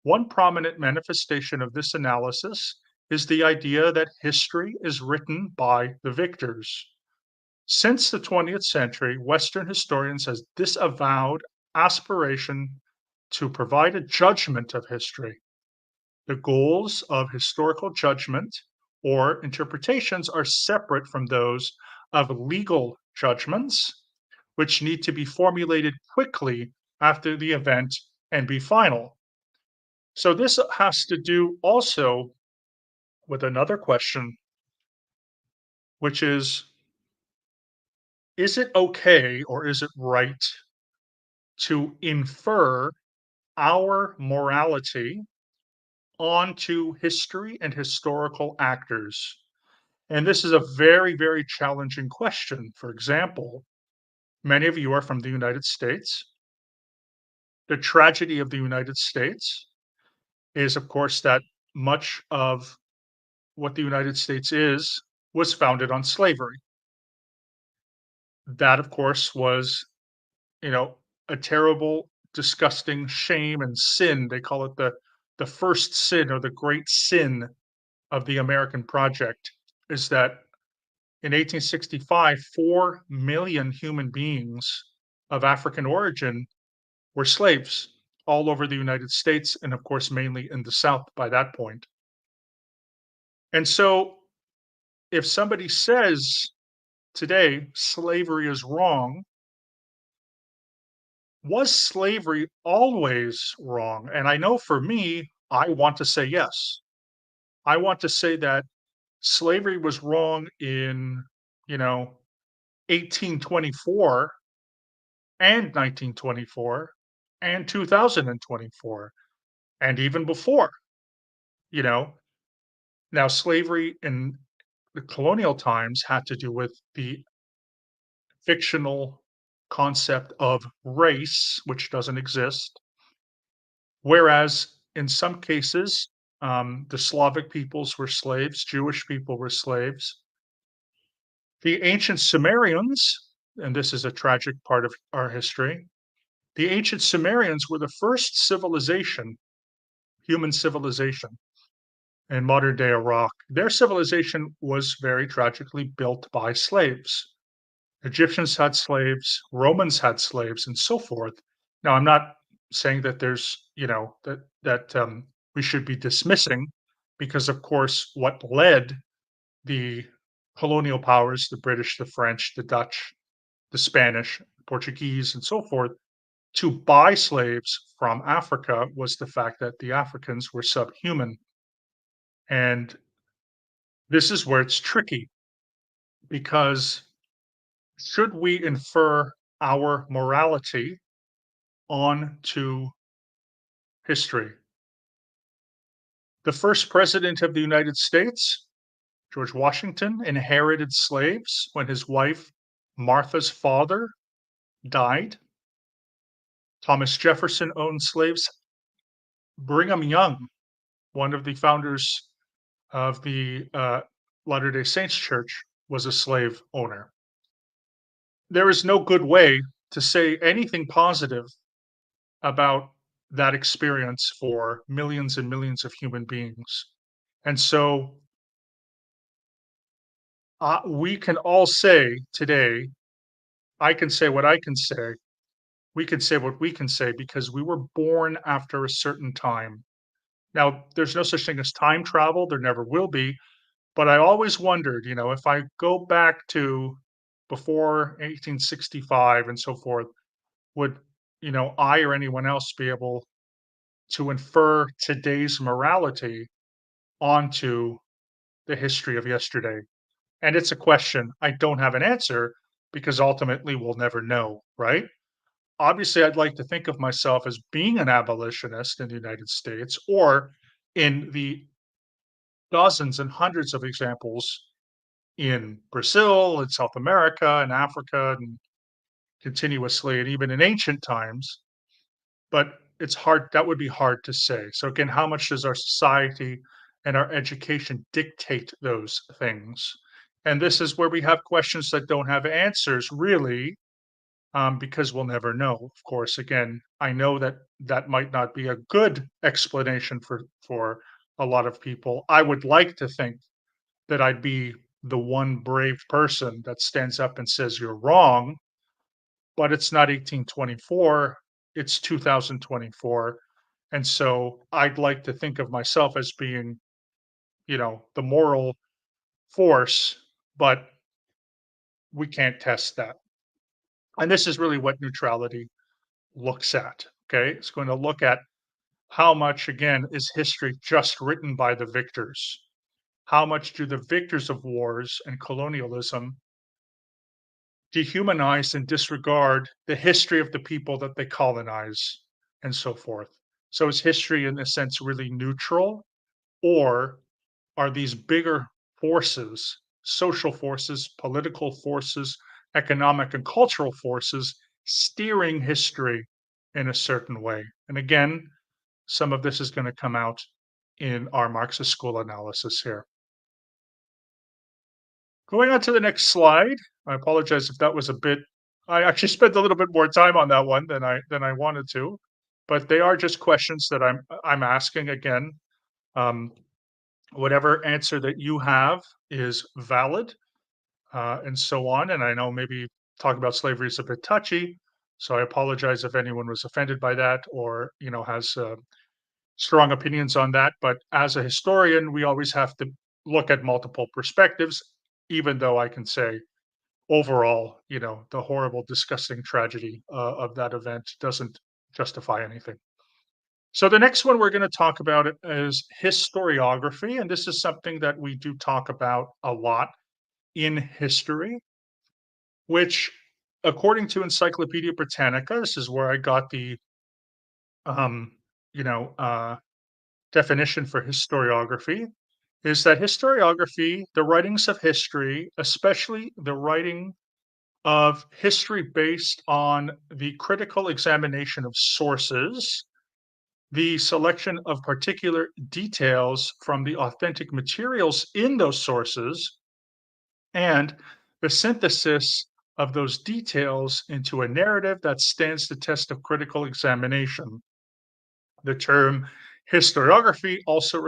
One prominent manifestation of this analysis is the idea that history is written by the victors. Since the 20th century, Western historians has disavowed aspiration to provide a judgment of history. The goals of historical judgment or interpretations are separate from those of legal judgments, which need to be formulated quickly after the event and be final. So, this has to do also with another question, which is it okay or is it right to infer our morality onto history and historical actors? And this is a very, very challenging question. For example, many of you are from the United States. The tragedy of the United States is, of course, that much of what the United States is was founded on slavery. That, of course, was, you know, a terrible, disgusting shame and sin. They call it the first sin or the great sin of the American project is that in 1865, 4 million human beings of African origin were slaves all over the United States and, of course, mainly in the South by that point. And so, if somebody says today slavery is wrong, was slavery always wrong? And I know for me, I want to say yes. I want to say that slavery was wrong in, you know, 1824 and 1924 and 2024 and even before, you know. Now, slavery in the colonial times had to do with the fictional concept of race, which doesn't exist. Whereas in some cases, the Slavic peoples were slaves, Jewish people were slaves. The ancient Sumerians, and this is a tragic part of our history, the ancient Sumerians were the first civilization, human civilization in modern day Iraq. Their civilization was very tragically built by slaves. Egyptians had slaves, Romans had slaves, and so forth. Now, I'm not saying that there's, we should be dismissing, because of course, what led the colonial powers, the British, the French, the Dutch, the Spanish, Portuguese, and so forth, to buy slaves from Africa was the fact that the Africans were subhuman. And this is where it's tricky, because should we infer our morality onto history? The first president of the United States, George Washington, inherited slaves when his wife Martha's father died. Thomas Jefferson owned slaves. Brigham Young, one of the founders of the Latter day Saints Church, was a slave owner. There is no good way to say anything positive about that experience for millions and millions of human beings. And so we can all say today, I can say what I can say, we can say what we can say because we were born after a certain time. Now, there's no such thing as time travel, there never will be, but I always wondered, if I go back to before 1865 and so forth, would, I or anyone else be able to infer today's morality onto the history of yesterday? And it's a question I don't have an answer, because ultimately we'll never know, right? Obviously, I'd like to think of myself as being an abolitionist in the United States, or in the dozens and hundreds of examples in Brazil, in South America, in Africa, and continuously, and even in ancient times. But it's hard, that would be hard to say. So again, how much does our society and our education dictate those things? And this is where we have questions that don't have answers, really, because we'll never know. Of course, again, I know that that might not be a good explanation for a lot of people. I would like to think that I'd be the one brave person that stands up and says you're wrong, but it's not 1824, it's 2024. And so I'd like to think of myself as being, the moral force, but we can't test that. And this is really what neutrality looks at. Okay. It's going to look at how much, again, is history just written by the victors? How much do the victors of wars and colonialism dehumanize and disregard the history of the people that they colonize and so forth? So is history in a sense really neutral, or are these bigger forces, social forces, political forces, economic and cultural forces, steering history in a certain way? And again, some of this is going to come out in our Marxist school analysis here. Going on to the next slide. I apologize if that was a bit, I actually spent a little bit more time on that one than I wanted to, but they are just questions that I'm asking again. Um, Whatever answer that you have is valid, and so on. And I know maybe talking about slavery is a bit touchy, so I apologize if anyone was offended by that, or has strong opinions on that. But as a historian, we always have to look at multiple perspectives, even though I can say overall, the horrible, disgusting tragedy of that event doesn't justify anything. So the next one we're going to talk about is historiography, and this is something that we do talk about a lot in history, which, according to Encyclopedia Britannica, this is where I got the um, you know definition for historiography, is that historiography, the writings of history, especially the writing of history based on the critical examination of sources, the selection of particular details from the authentic materials in those sources, and the synthesis of those details into a narrative that stands the test of critical examination. The term historiography also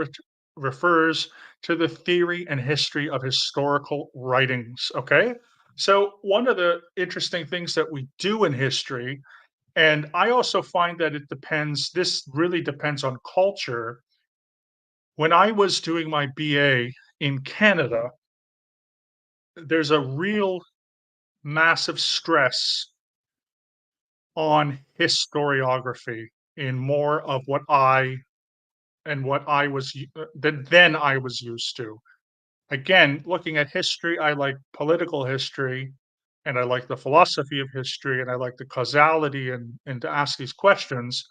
refers to the theory and history of historical writings. Okay. So, one of the interesting things that we do in history, and I also find that this really depends on culture. When I was doing my BA in Canada, there's a real massive stress on historiography in more of what I was than I was used to. Again, looking at history, I like political history and I like the philosophy of history and I like the causality and to ask these questions.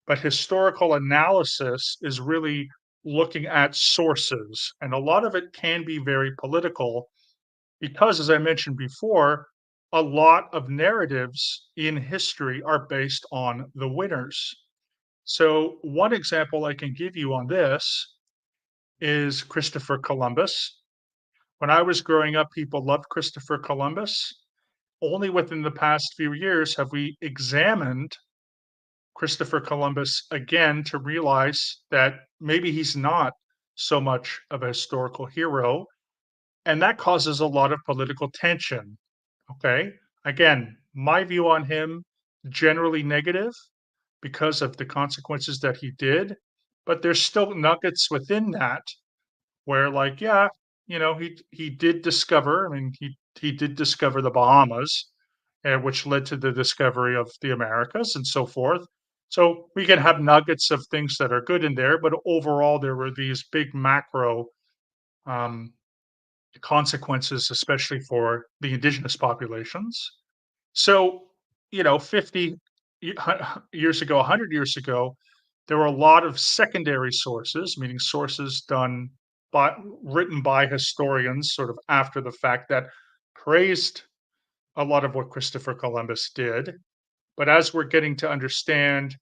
But historical analysis is really looking at sources. And a lot of it can be very political because, as I mentioned before, a lot of narratives in history are based on the winners. So, one example I can give you on this is Christopher Columbus. When I was growing up, people loved Christopher Columbus. Only within the past few years have we examined Christopher Columbus again to realize that maybe he's not so much of a historical hero. And that causes a lot of political tension. Okay. Again, my view on him generally negative because of the consequences that he did. But there's still nuggets within that where, like, yeah, he did discover. I mean, he did discover the Bahamas, which led to the discovery of the Americas and so forth. So we can have nuggets of things that are good in there, but overall, there were these big macro um, consequences, especially for the indigenous populations. So, 50 years ago, 100 years ago, there were a lot of secondary sources, meaning sources written by historians sort of after the fact that praised a lot of what Christopher Columbus did. But as we're getting to understand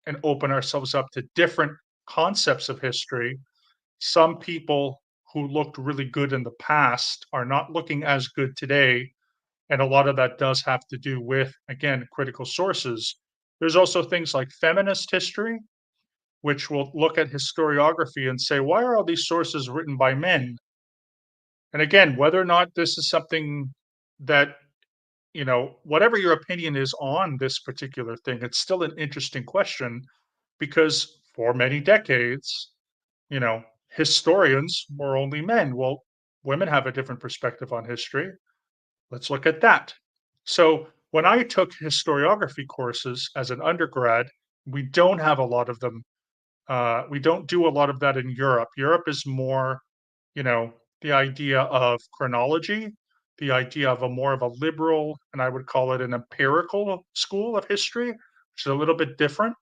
and open ourselves up to different concepts of history, some people who looked really good in the past are not looking as good today, and a lot of that does have to do with, again, critical sources. There's also things like feminist history, which will look at historiography and say, why are all these sources written by men? And again, whether or not this is something that, whatever your opinion is on this particular thing, it's still an interesting question because for many decades, you know, historians were only men. Well, women have a different perspective on history. Let's look at that. So, when I took historiography courses as an undergrad, we don't have a lot of them. We don't do a lot of that in Europe. Europe is more, you know, the idea of chronology, the idea of a more of a liberal, and I would call it an empirical school of history, which is a little bit different.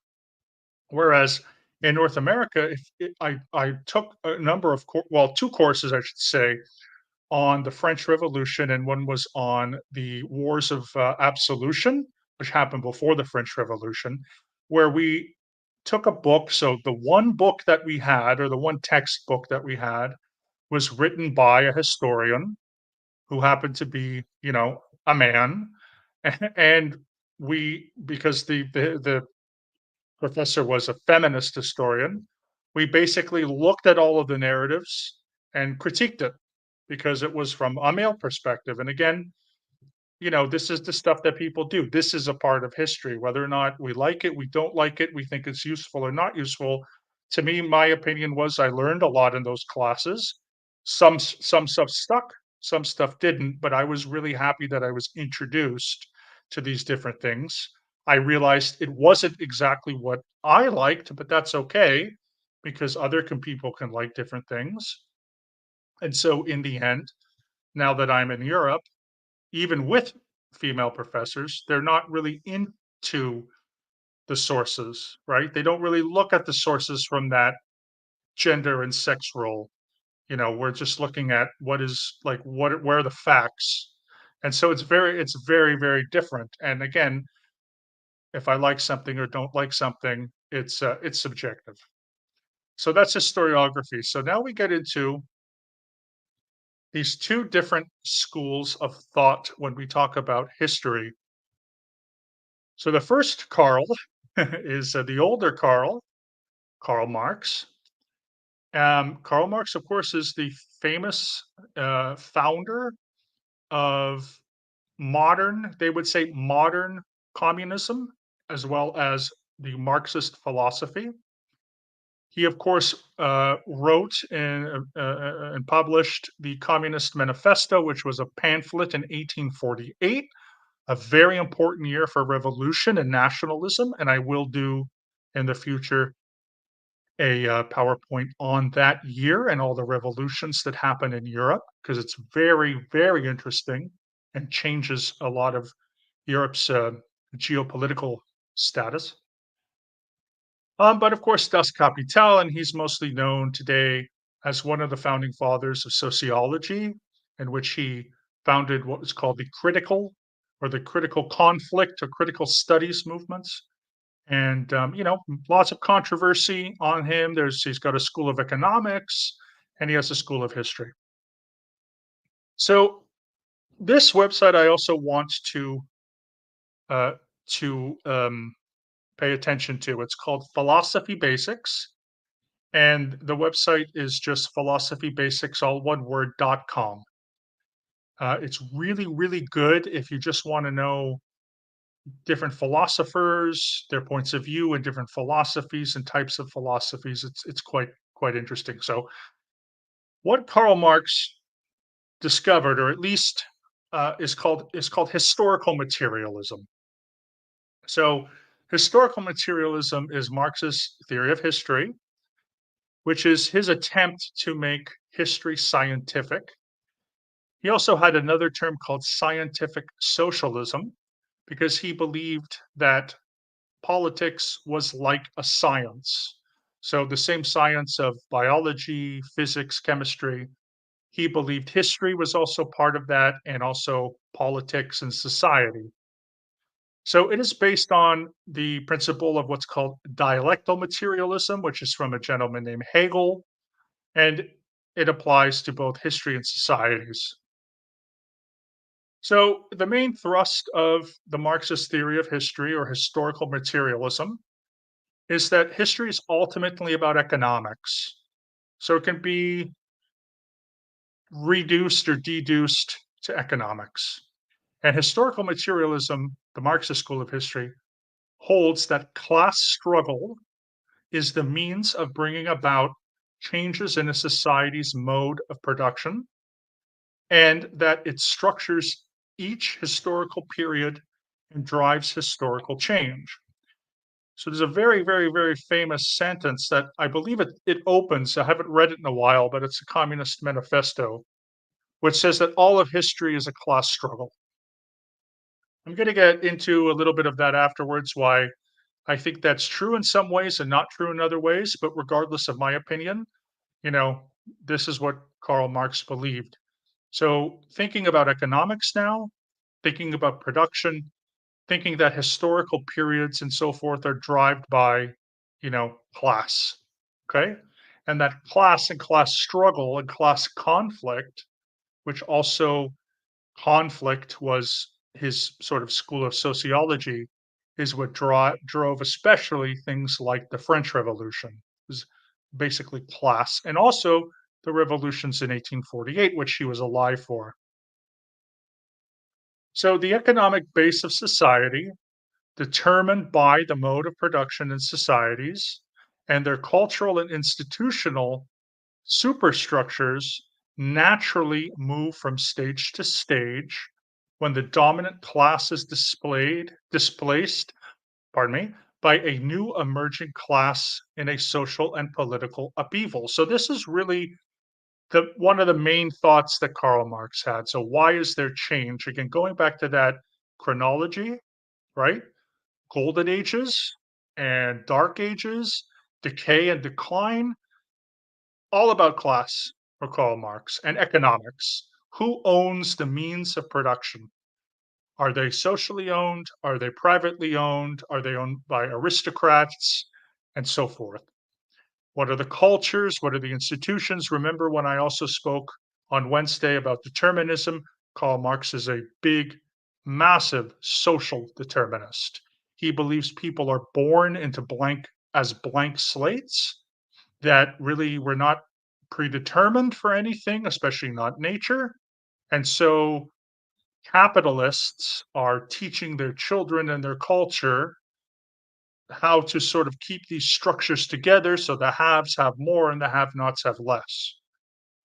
Whereas in North America, I took a number of two courses, I should say, on the French Revolution, and one was on the Wars of Absolution, which happened before the French Revolution, where we took a book. So the one book that we had, or the one textbook that we had, was written by a historian who happened to be, a man, and because the professor was a feminist historian, we basically looked at all of the narratives and critiqued it because it was from a male perspective. And again, this is the stuff that people do. This is a part of history. Whether or not we like it, we don't like it, we think it's useful or not useful. To me, my opinion was I learned a lot in those classes. Some stuff stuck, some stuff didn't, but I was really happy that I was introduced to these different things. I realized it wasn't exactly what I liked, but that's okay because people can like different things. And so in the end, now that I'm in Europe, even with female professors, they're not really into the sources, right? They don't really look at the sources from that gender and sex role. We're just looking at where are the facts. And so it's very, very different. And again, if I like something or don't like something, it's subjective. So that's historiography. So now we get into these two different schools of thought when we talk about history. So the first Karl is the older Karl, Karl Marx. Karl Marx, of course, is the famous founder of modern, they would say modern communism, as well as the Marxist philosophy. He, of course, wrote and published the Communist Manifesto, which was a pamphlet in 1848, a very important year for revolution and nationalism. And I will do in the future a PowerPoint on that year and all the revolutions that happened in Europe, because it's very, very interesting and changes a lot of Europe's geopolitical status. But of course, Das Kapital, and he's mostly known today as one of the founding fathers of sociology, in which he founded what was called the critical or the critical conflict or critical studies movements. And lots of controversy on him. He's got a school of economics, and he has a school of history. So this website, I also want uh, to pay attention to. It's called Philosophy Basics, and the website is just philosophybasics, all one word, .com. It's really, really good if you just want to know different philosophers, their points of view, and different philosophies and types of philosophies. It's quite interesting. So, what Karl Marx discovered, or at least is called historical materialism. So, historical materialism is Marx's theory of history, which is his attempt to make history scientific. He also had another term called scientific socialism because he believed that politics was like a science. So, the same science of biology, physics, chemistry, he believed history was also part of that, and also politics and society. So, it is based on the principle of what's called dialectal materialism, which is from a gentleman named Hegel, and it applies to both history and societies. So, the main thrust of the Marxist theory of history or historical materialism is that history is ultimately about economics. So, it can be reduced or deduced to economics. And historical materialism, the Marxist school of history, holds that class struggle is the means of bringing about changes in a society's mode of production, and that it structures each historical period and drives historical change. So there's a very, very, very famous sentence that I believe it opens. I haven't read it in a while, but it's a Communist Manifesto, which says that all of history is a class struggle. I'm going to get into a little bit of that afterwards, why I think that's true in some ways and not true in other ways. But regardless of my opinion, you know, this is what Karl Marx believed. So thinking about economics now, thinking about production, thinking that historical periods and so forth are driven by, class. Okay. And that class and class struggle and class conflict, which also conflict was his sort of school of sociology, is what drove especially things like the French Revolution. It was basically class, and also the revolutions in 1848, which he was alive for. So the economic base of society, determined by the mode of production in societies, and their cultural and institutional superstructures naturally move from stage to stage when the dominant class is displaced, pardon me, by a new emerging class in a social and political upheaval. So this is really the one of the main thoughts that Karl Marx had. So why is there change? Again, going back to that chronology, right? Golden ages and dark ages, decay and decline, all about class for Karl Marx and economics. Who owns the means of production? Are they socially owned? Are they privately owned? Are they owned by aristocrats? And so forth. What are the cultures? What are the institutions? Remember when I also spoke on Wednesday about determinism? Karl Marx is a big, massive social determinist. He believes people are born into blank slates, that really were not predetermined for anything, especially not nature. And so Capitalists are teaching their children and their culture how to sort of keep these structures together so the haves have more and the have-nots have less.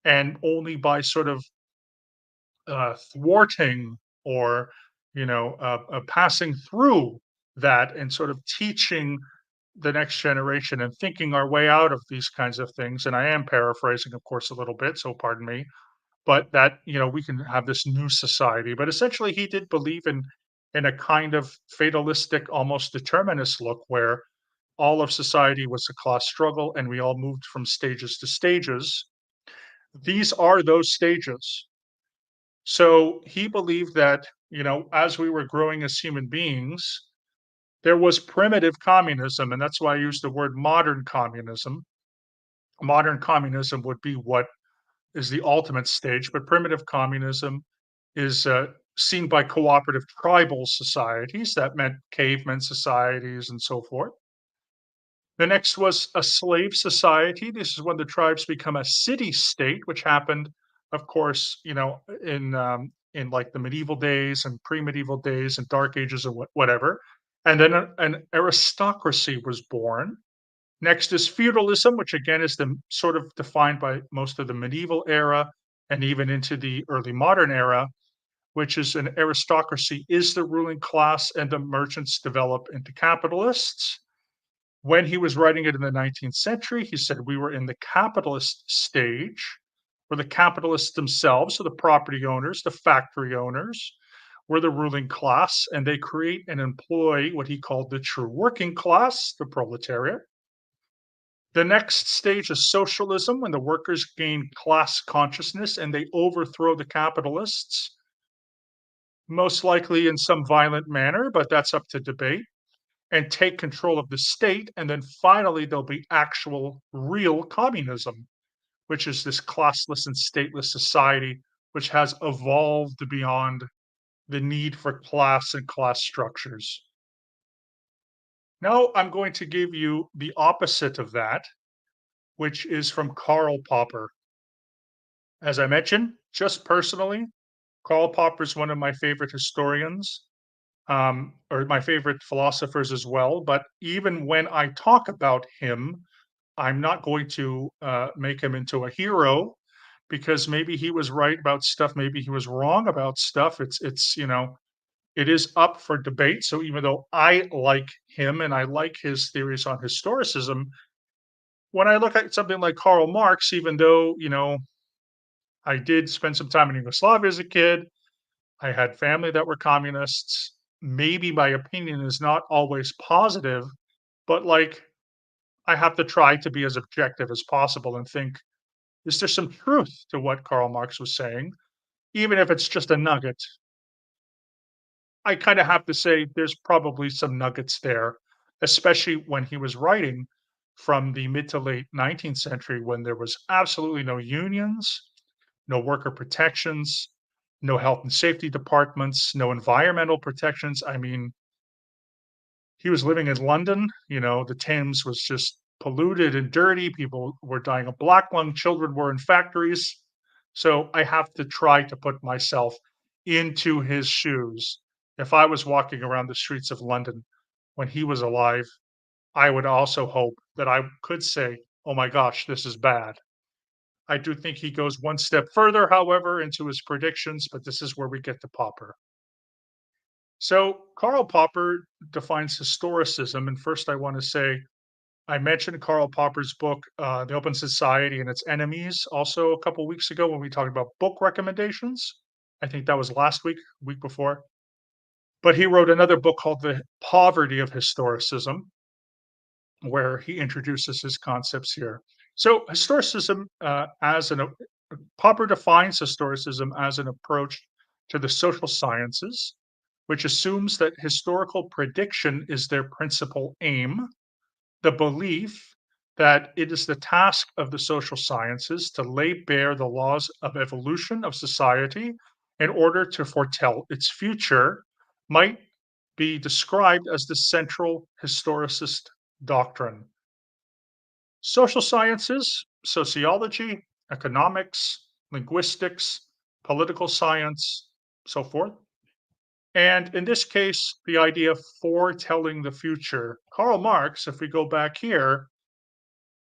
And only by sort of thwarting or passing through that and sort of teaching the next generation and thinking our way out of these kinds of things. And I am paraphrasing, of course, a little bit, so pardon me, but that we can have this new society. But essentially, he did believe in a kind of fatalistic, almost determinist look where all of society was a class struggle and we all moved from stages to stages. These are those stages. So he believed that, as we were growing as human beings, there was primitive communism. And that's why I use the word modern communism. Modern communism would be what is the ultimate stage, but primitive communism is seen by cooperative tribal societies. That meant caveman societies and so forth. The next was a slave society. This is when the tribes become a city state, which happened, of course, in like the medieval days and pre-medieval days and dark ages and whatever. And then an aristocracy was born. Next is feudalism, which again is the sort of defined by most of the medieval era and even into the early modern era, which is an aristocracy is the ruling class and the merchants develop into capitalists. When he was writing it in the 19th century, he said we were in the capitalist stage, where the capitalists themselves, so the property owners, the factory owners, were the ruling class, and they create and employ what he called the true working class, the proletariat. The next stage is socialism, when the workers gain class consciousness and they overthrow the capitalists, most likely in some violent manner, but that's up to debate, and take control of the state. And then finally, there'll be actual real communism, which is this classless and stateless society, which has evolved beyond the need for class and class structures. Now, I'm going to give you the opposite of that, which is from Karl Popper. As I mentioned, just personally, Karl Popper is one of my favorite historians, or my favorite philosophers as well. But even when I talk about him, I'm not going to make him into a hero because maybe he was right about stuff, maybe he was wrong about stuff. It is up for debate. So even though I like him and I like his theories on historicism, when I look at something like Karl Marx, even though I did spend some time in Yugoslavia as a kid, I had family that were communists. Maybe my opinion is not always positive, but like I have to try to be as objective as possible and think, is there some truth to what Karl Marx was saying? Even if it's just a nugget, I kind of have to say there's probably some nuggets there, especially when he was writing from the mid to late 19th century when there was absolutely no unions, no worker protections, no health and safety departments, no environmental protections. I mean, he was living in London, the Thames was just polluted and dirty. People were dying of black lung, children were in factories. So I have to try to put myself into his shoes. If I was walking around the streets of London when he was alive, I would also hope that I could say, "Oh my gosh, this is bad." I do think he goes one step further, however, into his predictions, but this is where we get to Popper. So Karl Popper defines historicism, and first I want to say I mentioned Karl Popper's book, The Open Society and Its Enemies, also a couple weeks ago when we talked about book recommendations. I think that was last week, week before. But he wrote another book called The Poverty of Historicism, where he introduces his concepts here. So historicism, Popper defines historicism as an approach to the social sciences, which assumes that historical prediction is their principal aim, the belief that it is the task of the social sciences to lay bare the laws of evolution of society in order to foretell its future might be described as the central historicist doctrine. Social sciences, sociology, economics, linguistics, political science, so forth, And in this case, the idea of foretelling the future. Karl Marx, if we go back here,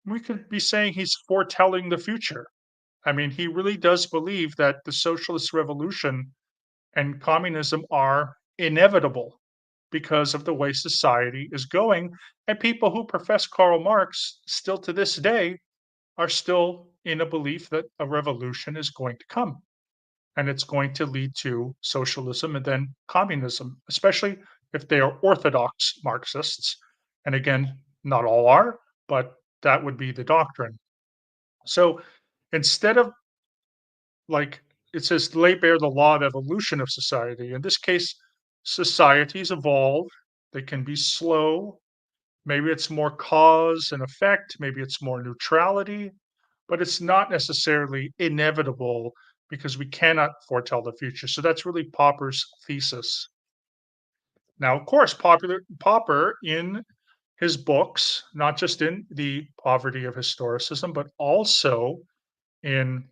we could be saying he's foretelling the future. I mean, he really does believe that the socialist revolution and communism are inevitable because of the way society is going. And people who profess Karl Marx still to this day are still in a belief that a revolution is going to come and it's going to lead to socialism and then communism, especially if they are orthodox Marxists. And again, not all are, but that would be the doctrine. So instead of like it says, lay bare the law of evolution of society. In this case, societies evolve, they can be slow. Maybe it's more cause and effect, maybe it's more neutrality, but it's not necessarily inevitable because we cannot foretell the future. So that's really Popper's thesis. Now, of course, Popper in his books, not just in The Poverty of Historicism, but also in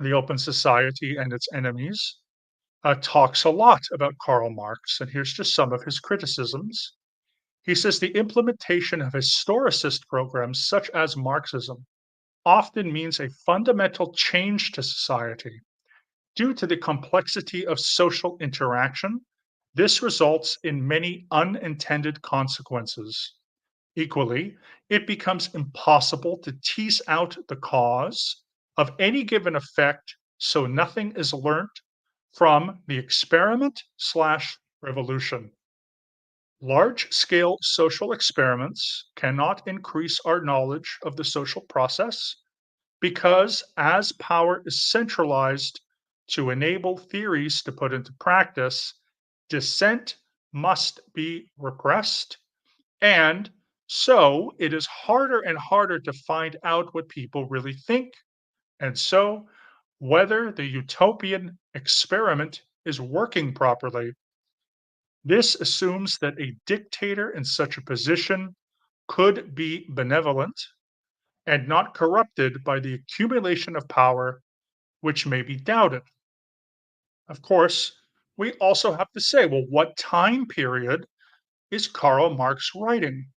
The Open Society and Its Enemies, talks a lot about Karl Marx. And here's just some of his criticisms. He says the implementation of historicist programs such as Marxism often means a fundamental change to society. Due to the complexity of social interaction, this results in many unintended consequences. Equally, it becomes impossible to tease out the cause of any given effect, so nothing is learnt from the experiment slash revolution. Large scale social experiments cannot increase our knowledge of the social process because, as power is centralized to enable theories to put into practice, dissent must be repressed. And so it is harder and harder to find out what people really think. And so, whether the utopian experiment is working properly. This assumes that a dictator in such a position could be benevolent and not corrupted by the accumulation of power, which may be doubted. Of course, we also have to say, well, what time period is Karl Marx writing?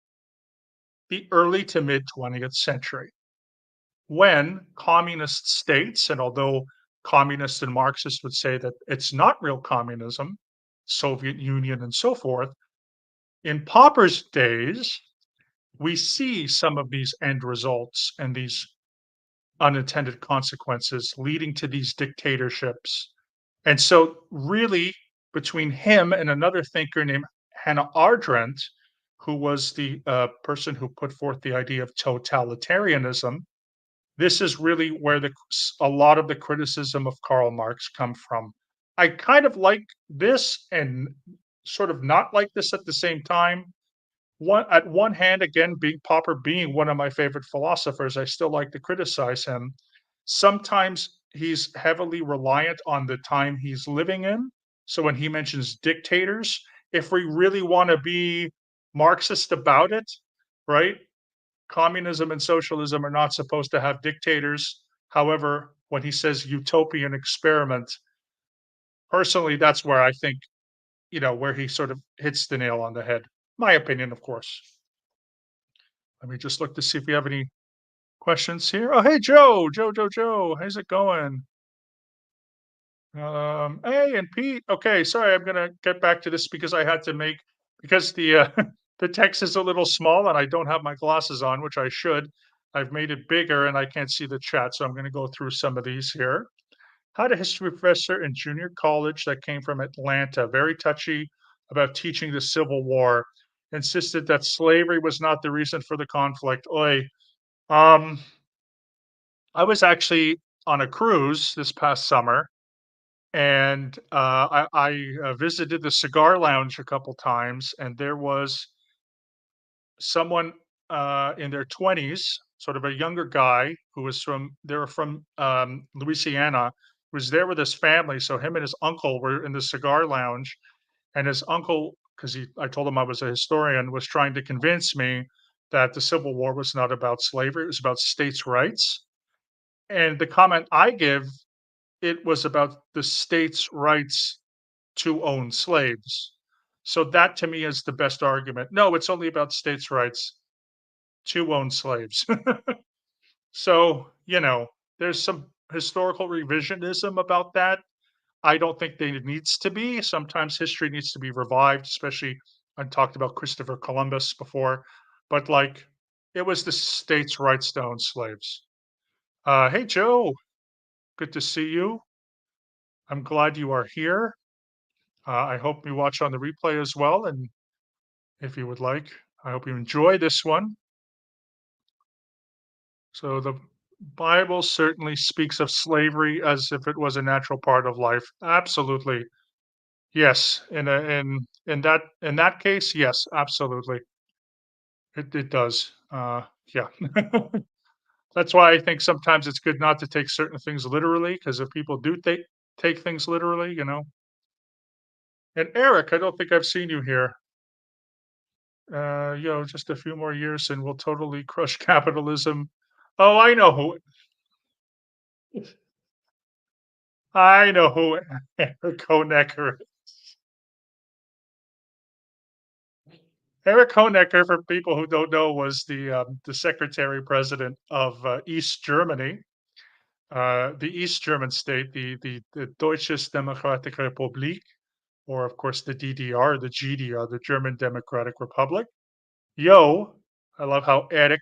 The early to mid 20th century, when communist states, and although communists and Marxists would say that it's not real communism, Soviet Union and so forth, in Popper's days, we see some of these end results and these unintended consequences leading to these dictatorships. And so, really, between him and another thinker named Hannah Arendt, who was the person who put forth the idea of totalitarianism, this is really where a lot of the criticism of Karl Marx come from. I kind of like this and sort of not like this at the same time. One hand, again, being Popper being one of my favorite philosophers, I still like to criticize him. Sometimes he's heavily reliant on the time he's living in. So when he mentions dictators, if we really want to be Marxist about it, right? Communism and socialism are not supposed to have dictators. However, when he says utopian experiment, personally, that's where I think, where he sort of hits the nail on the head. My opinion, of course. Let me just look to see if we have any questions here. Oh, hey, Joe. How's it going? Hey, and Pete. Okay, sorry, I'm gonna get back to this because I had to make because the the text is a little small and I don't have my glasses on, which I should. I've made it bigger and I can't see the chat, so I'm gonna go through some of these here. Had a history professor in junior college that came from Atlanta, very touchy about teaching the Civil War, insisted that slavery was not the reason for the conflict. Oi, um, I was actually on a cruise this past summer, and I visited the cigar lounge a couple times, and there was someone in their 20s, sort of a younger guy who was they were from Louisiana, was there with his family. So him and his uncle were in the cigar lounge, and his uncle, because I told him I was a historian, was trying to convince me that the Civil War was not about slavery; it was about states' rights. And the comment I give, it was about the states' rights to own slaves. So that to me is the best argument. No, it's only about states' rights to own slaves. So, there's some historical revisionism about that. I don't think there needs to be. Sometimes history needs to be revived, especially I talked about Christopher Columbus before, but like it was the states' rights to own slaves. Hey, Joe, good to see you. I'm glad you are here. I hope you watch on the replay as well. And if you would like, I hope you enjoy this one. So, the Bible certainly speaks of slavery as if it was a natural part of life. Absolutely. Yes. In that case, yes, absolutely. It does. Yeah. That's why I think sometimes it's good not to take certain things literally, because if people do take things literally. And Eric, I don't think I've seen you here. Just a few more years and we'll totally crush capitalism. Oh, I know who Eric Honecker. Eric Honecker, for people who don't know, was the secretary president of East Germany, the East German state, the Deutsches Demokratische Republik, or of course the DDR, the GDR, the German Democratic Republic. Yo, I love how Erich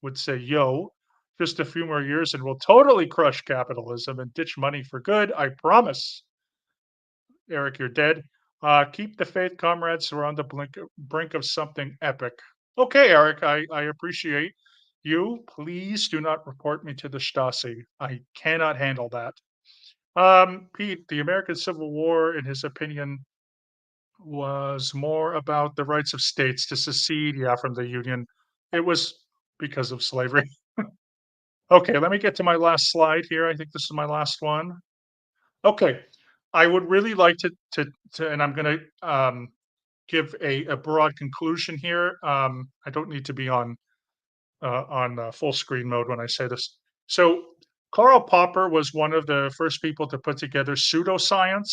would say yo. Just a few more years and we'll totally crush capitalism and ditch money for good. I promise. Eric, you're dead. Keep the faith, comrades. We're on the brink of something epic. Okay, Eric, I appreciate you. Please do not report me to the Stasi. I cannot handle that. Pete, the American Civil War, in his opinion, was more about the rights of states to secede, yeah, from the Union. It was because of slavery. Okay, let me get to my last slide here. I think this is my last one. Okay, I would really like to, and I'm going to give a broad conclusion here. I don't need to be on full screen mode when I say this. So Karl Popper was one of the first people to put together pseudoscience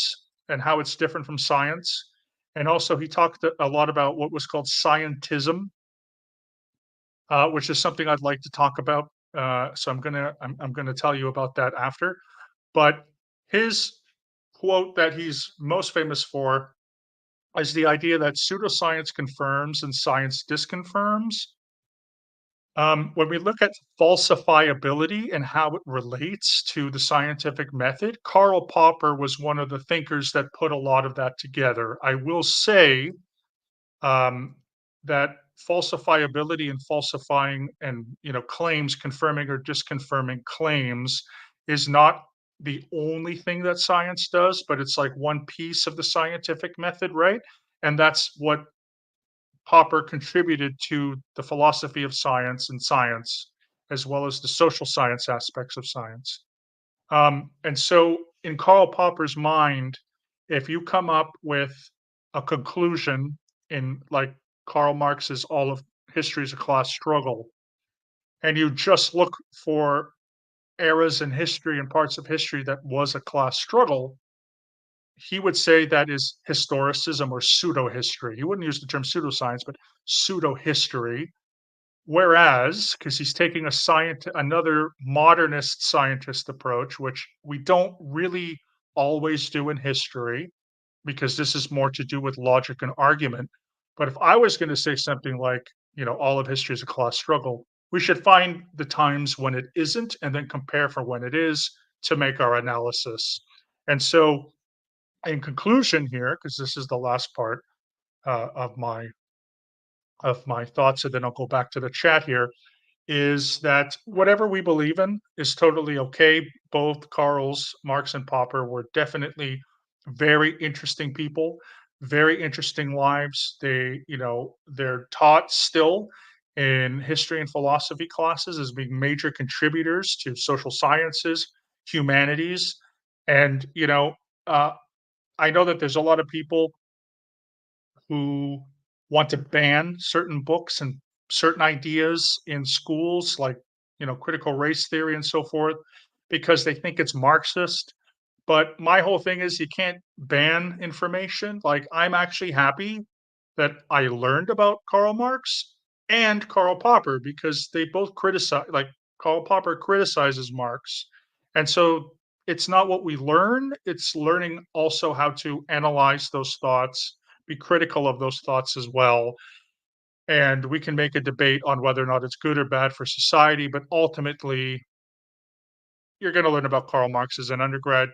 and how it's different from science. And also, he talked a lot about what was called scientism, which is something I'd like to talk about. So I'm gonna tell you about that after. But his quote that he's most famous for is the idea that pseudoscience confirms and science disconfirms. When we look at falsifiability and how it relates to the scientific method, Karl Popper was one of the thinkers that put a lot of that together. I will say um, that falsifiability and falsifying and claims, confirming or disconfirming claims, is not the only thing that science does, but it's like one piece of the scientific method, right? And that's what Popper contributed to the philosophy of science and science, as well as the social science aspects of science. And so, in Karl Popper's mind, if you come up with a conclusion in like Karl Marx's all of history is a class struggle, and you just look for eras in history and parts of history that was a class struggle, he would say that is historicism or pseudo history. He wouldn't use the term pseudoscience, but pseudo history. Whereas, because he's taking another modernist scientist approach, which we don't really always do in history, because this is more to do with logic and argument. But if I was going to say something like, all of history is a class struggle, we should find the times when it isn't and then compare for when it is to make our analysis. And so, in conclusion here, because this is the last part uh, of my of my thoughts, and then I'll go back to the chat here, is that whatever we believe in is totally okay. Both Karls Marx and Popper were definitely very interesting people, very interesting lives. They're taught still in history and philosophy classes as being major contributors to social sciences, humanities, and uh, I know that there's a lot of people who want to ban certain books and certain ideas in schools, like critical race theory and so forth, because they think it's Marxist. But my whole thing is you can't ban information. Like, I'm actually happy that I learned about Karl Marx and Karl Popper because they both criticize, like, Karl Popper criticizes Marx. And so it's not what we learn, it's learning also how to analyze those thoughts, be critical of those thoughts as well. And we can make a debate on whether or not it's good or bad for society, but ultimately, you're going to learn about Karl Marx as an undergrad.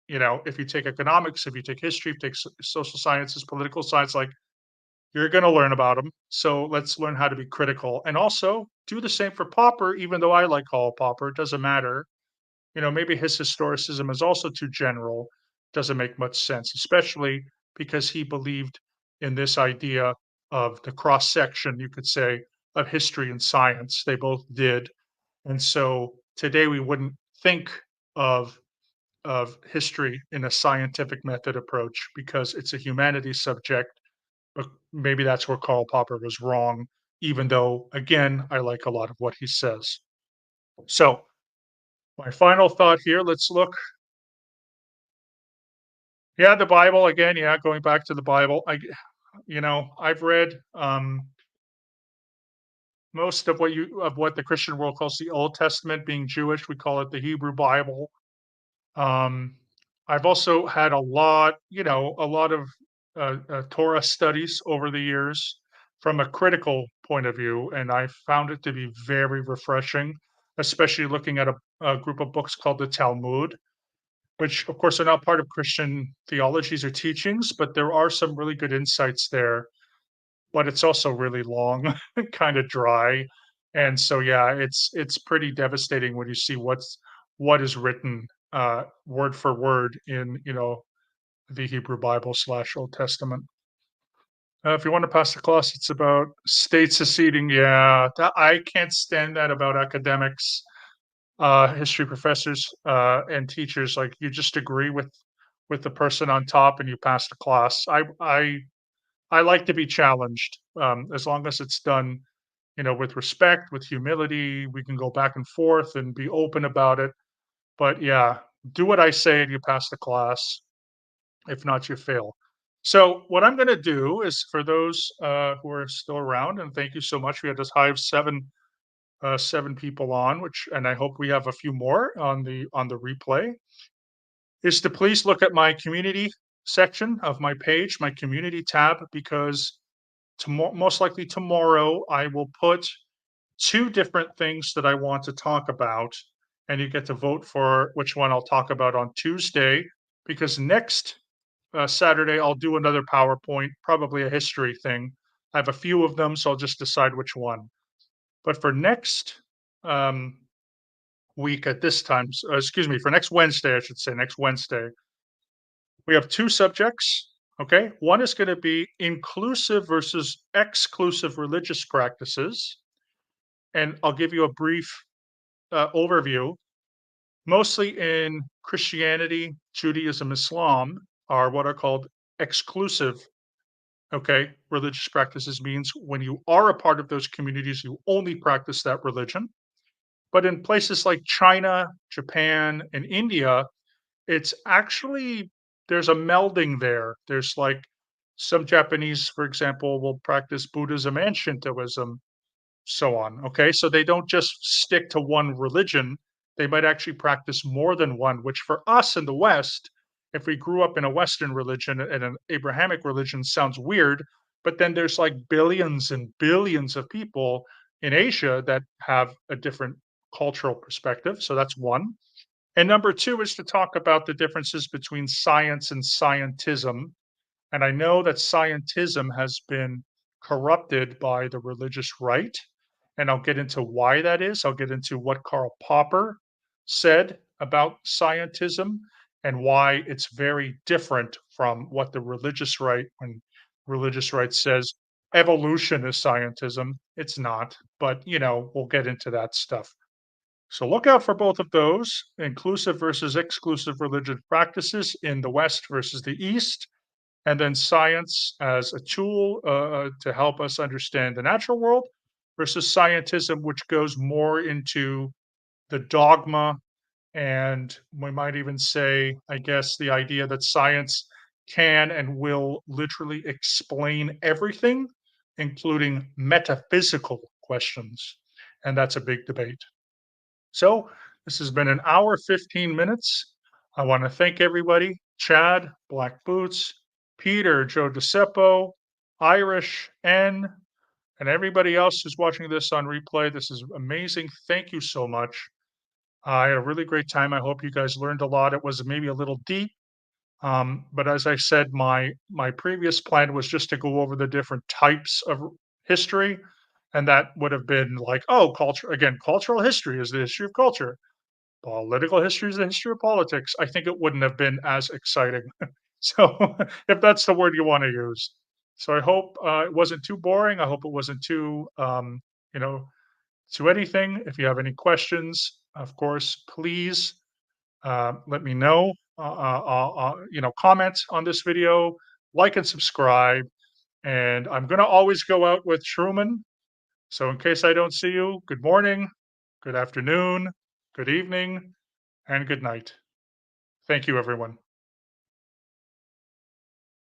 You know, if you take economics, if you take history, if you take social sciences, political science, like, you're going to learn about them. So let's learn how to be critical and also do the same for Popper, even though I like Karl Popper, it doesn't matter. You know, maybe his historicism is also too general, doesn't make much sense, especially because he believed in this idea of the cross section, you could say, of history and science. They both did. And so today we wouldn't think of history in a scientific method approach because it's a humanities subject, but maybe that's where Karl Popper was wrong, even though, again, I like a lot of what he says. So, my final thought here, let's look. Yeah, the Bible again. Yeah, going back to the Bible. I've read most of what the Christian world calls the Old Testament. Being Jewish, we call it the Hebrew Bible. Um, I've also had a lot of Torah studies over the years from a critical point of view, and I found it to be very refreshing, especially looking at a group of books called the Talmud, which, of course, are not part of Christian theologies or teachings, but there are some really good insights there. But it's also really long, kind of dry, and so yeah, it's pretty devastating when you see what is written word for word in the Hebrew Bible slash Old Testament. If you want to pass the class, it's about state seceding. Yeah, I can't stand that about academics, history professors, and teachers. Like, you just agree with the person on top and you pass the class. I like to be challenged, as long as it's done, with respect, with humility. We can go back and forth and be open about it. But yeah, do what I say and you pass the class. If not, you fail. So what I'm going to do is, for those who are still around, and thank you so much. We had this high of seven people on, which, and I hope we have a few more on the replay. Is to please look at my community section of my page, my community tab, because most likely tomorrow I will put two different things that I want to talk about, and you get to vote for which one I'll talk about on Tuesday. Because next Saturday I'll do another PowerPoint, probably a history thing. I have a few of them, so I'll just decide which one. But for next um, week at this time, excuse me, for next Wednesday, I should say, next Wednesday, we have two subjects. Okay, one is going to be inclusive versus exclusive religious practices, and I'll give you a brief overview. Mostly in Christianity, Judaism, Islam are what are called exclusive, okay, religious practices. Means when you are a part of those communities, you only practice that religion. But in places like China, Japan, and India, it's actually, there's a melding there. There's like some Japanese, for example, will practice Buddhism and Shintoism, so on. Okay, so they don't just stick to one religion. They might actually practice more than one, which for us in the West, if we grew up in a Western religion and an Abrahamic religion, sounds weird. But then there's like billions and billions of people in Asia that have a different cultural perspective. So that's one. And number two is to talk about the differences between science and scientism. And I know that scientism has been corrupted by the religious right, and I'll get into why that is. I'll get into what Karl Popper said about scientism and why it's very different from what the religious right, when religious right says evolution is scientism. It's not, but we'll get into that stuff. So look out for both of those, inclusive versus exclusive religious practices in the West versus the East, and then science as a tool to help us understand the natural world versus scientism, which goes more into the dogma And we might even say, I guess, the idea that science can and will literally explain everything, including metaphysical questions. And that's a big debate. So this has been an hour, 15 minutes. I want to thank everybody: Chad, Black Boots, Peter, Joe DeCeppo, Irish, N, and everybody else who's watching this on replay. This is amazing. Thank you so much. I had a really great time. I hope you guys learned a lot. It was maybe a little deep, but as I said, my previous plan was just to go over the different types of history, and that would have been like, oh, culture again. Cultural history is the history of culture. Political history is the history of politics. I think it wouldn't have been as exciting. So, if that's the word you want to use. So I hope it wasn't too boring. I hope it wasn't too, you know, to anything. If you have any questions, of course, please let me know. Comment on this video, like and subscribe. And I'm going to always go out with Truman. So in case I don't see you, good morning, good afternoon, good evening, and good night. Thank you, everyone.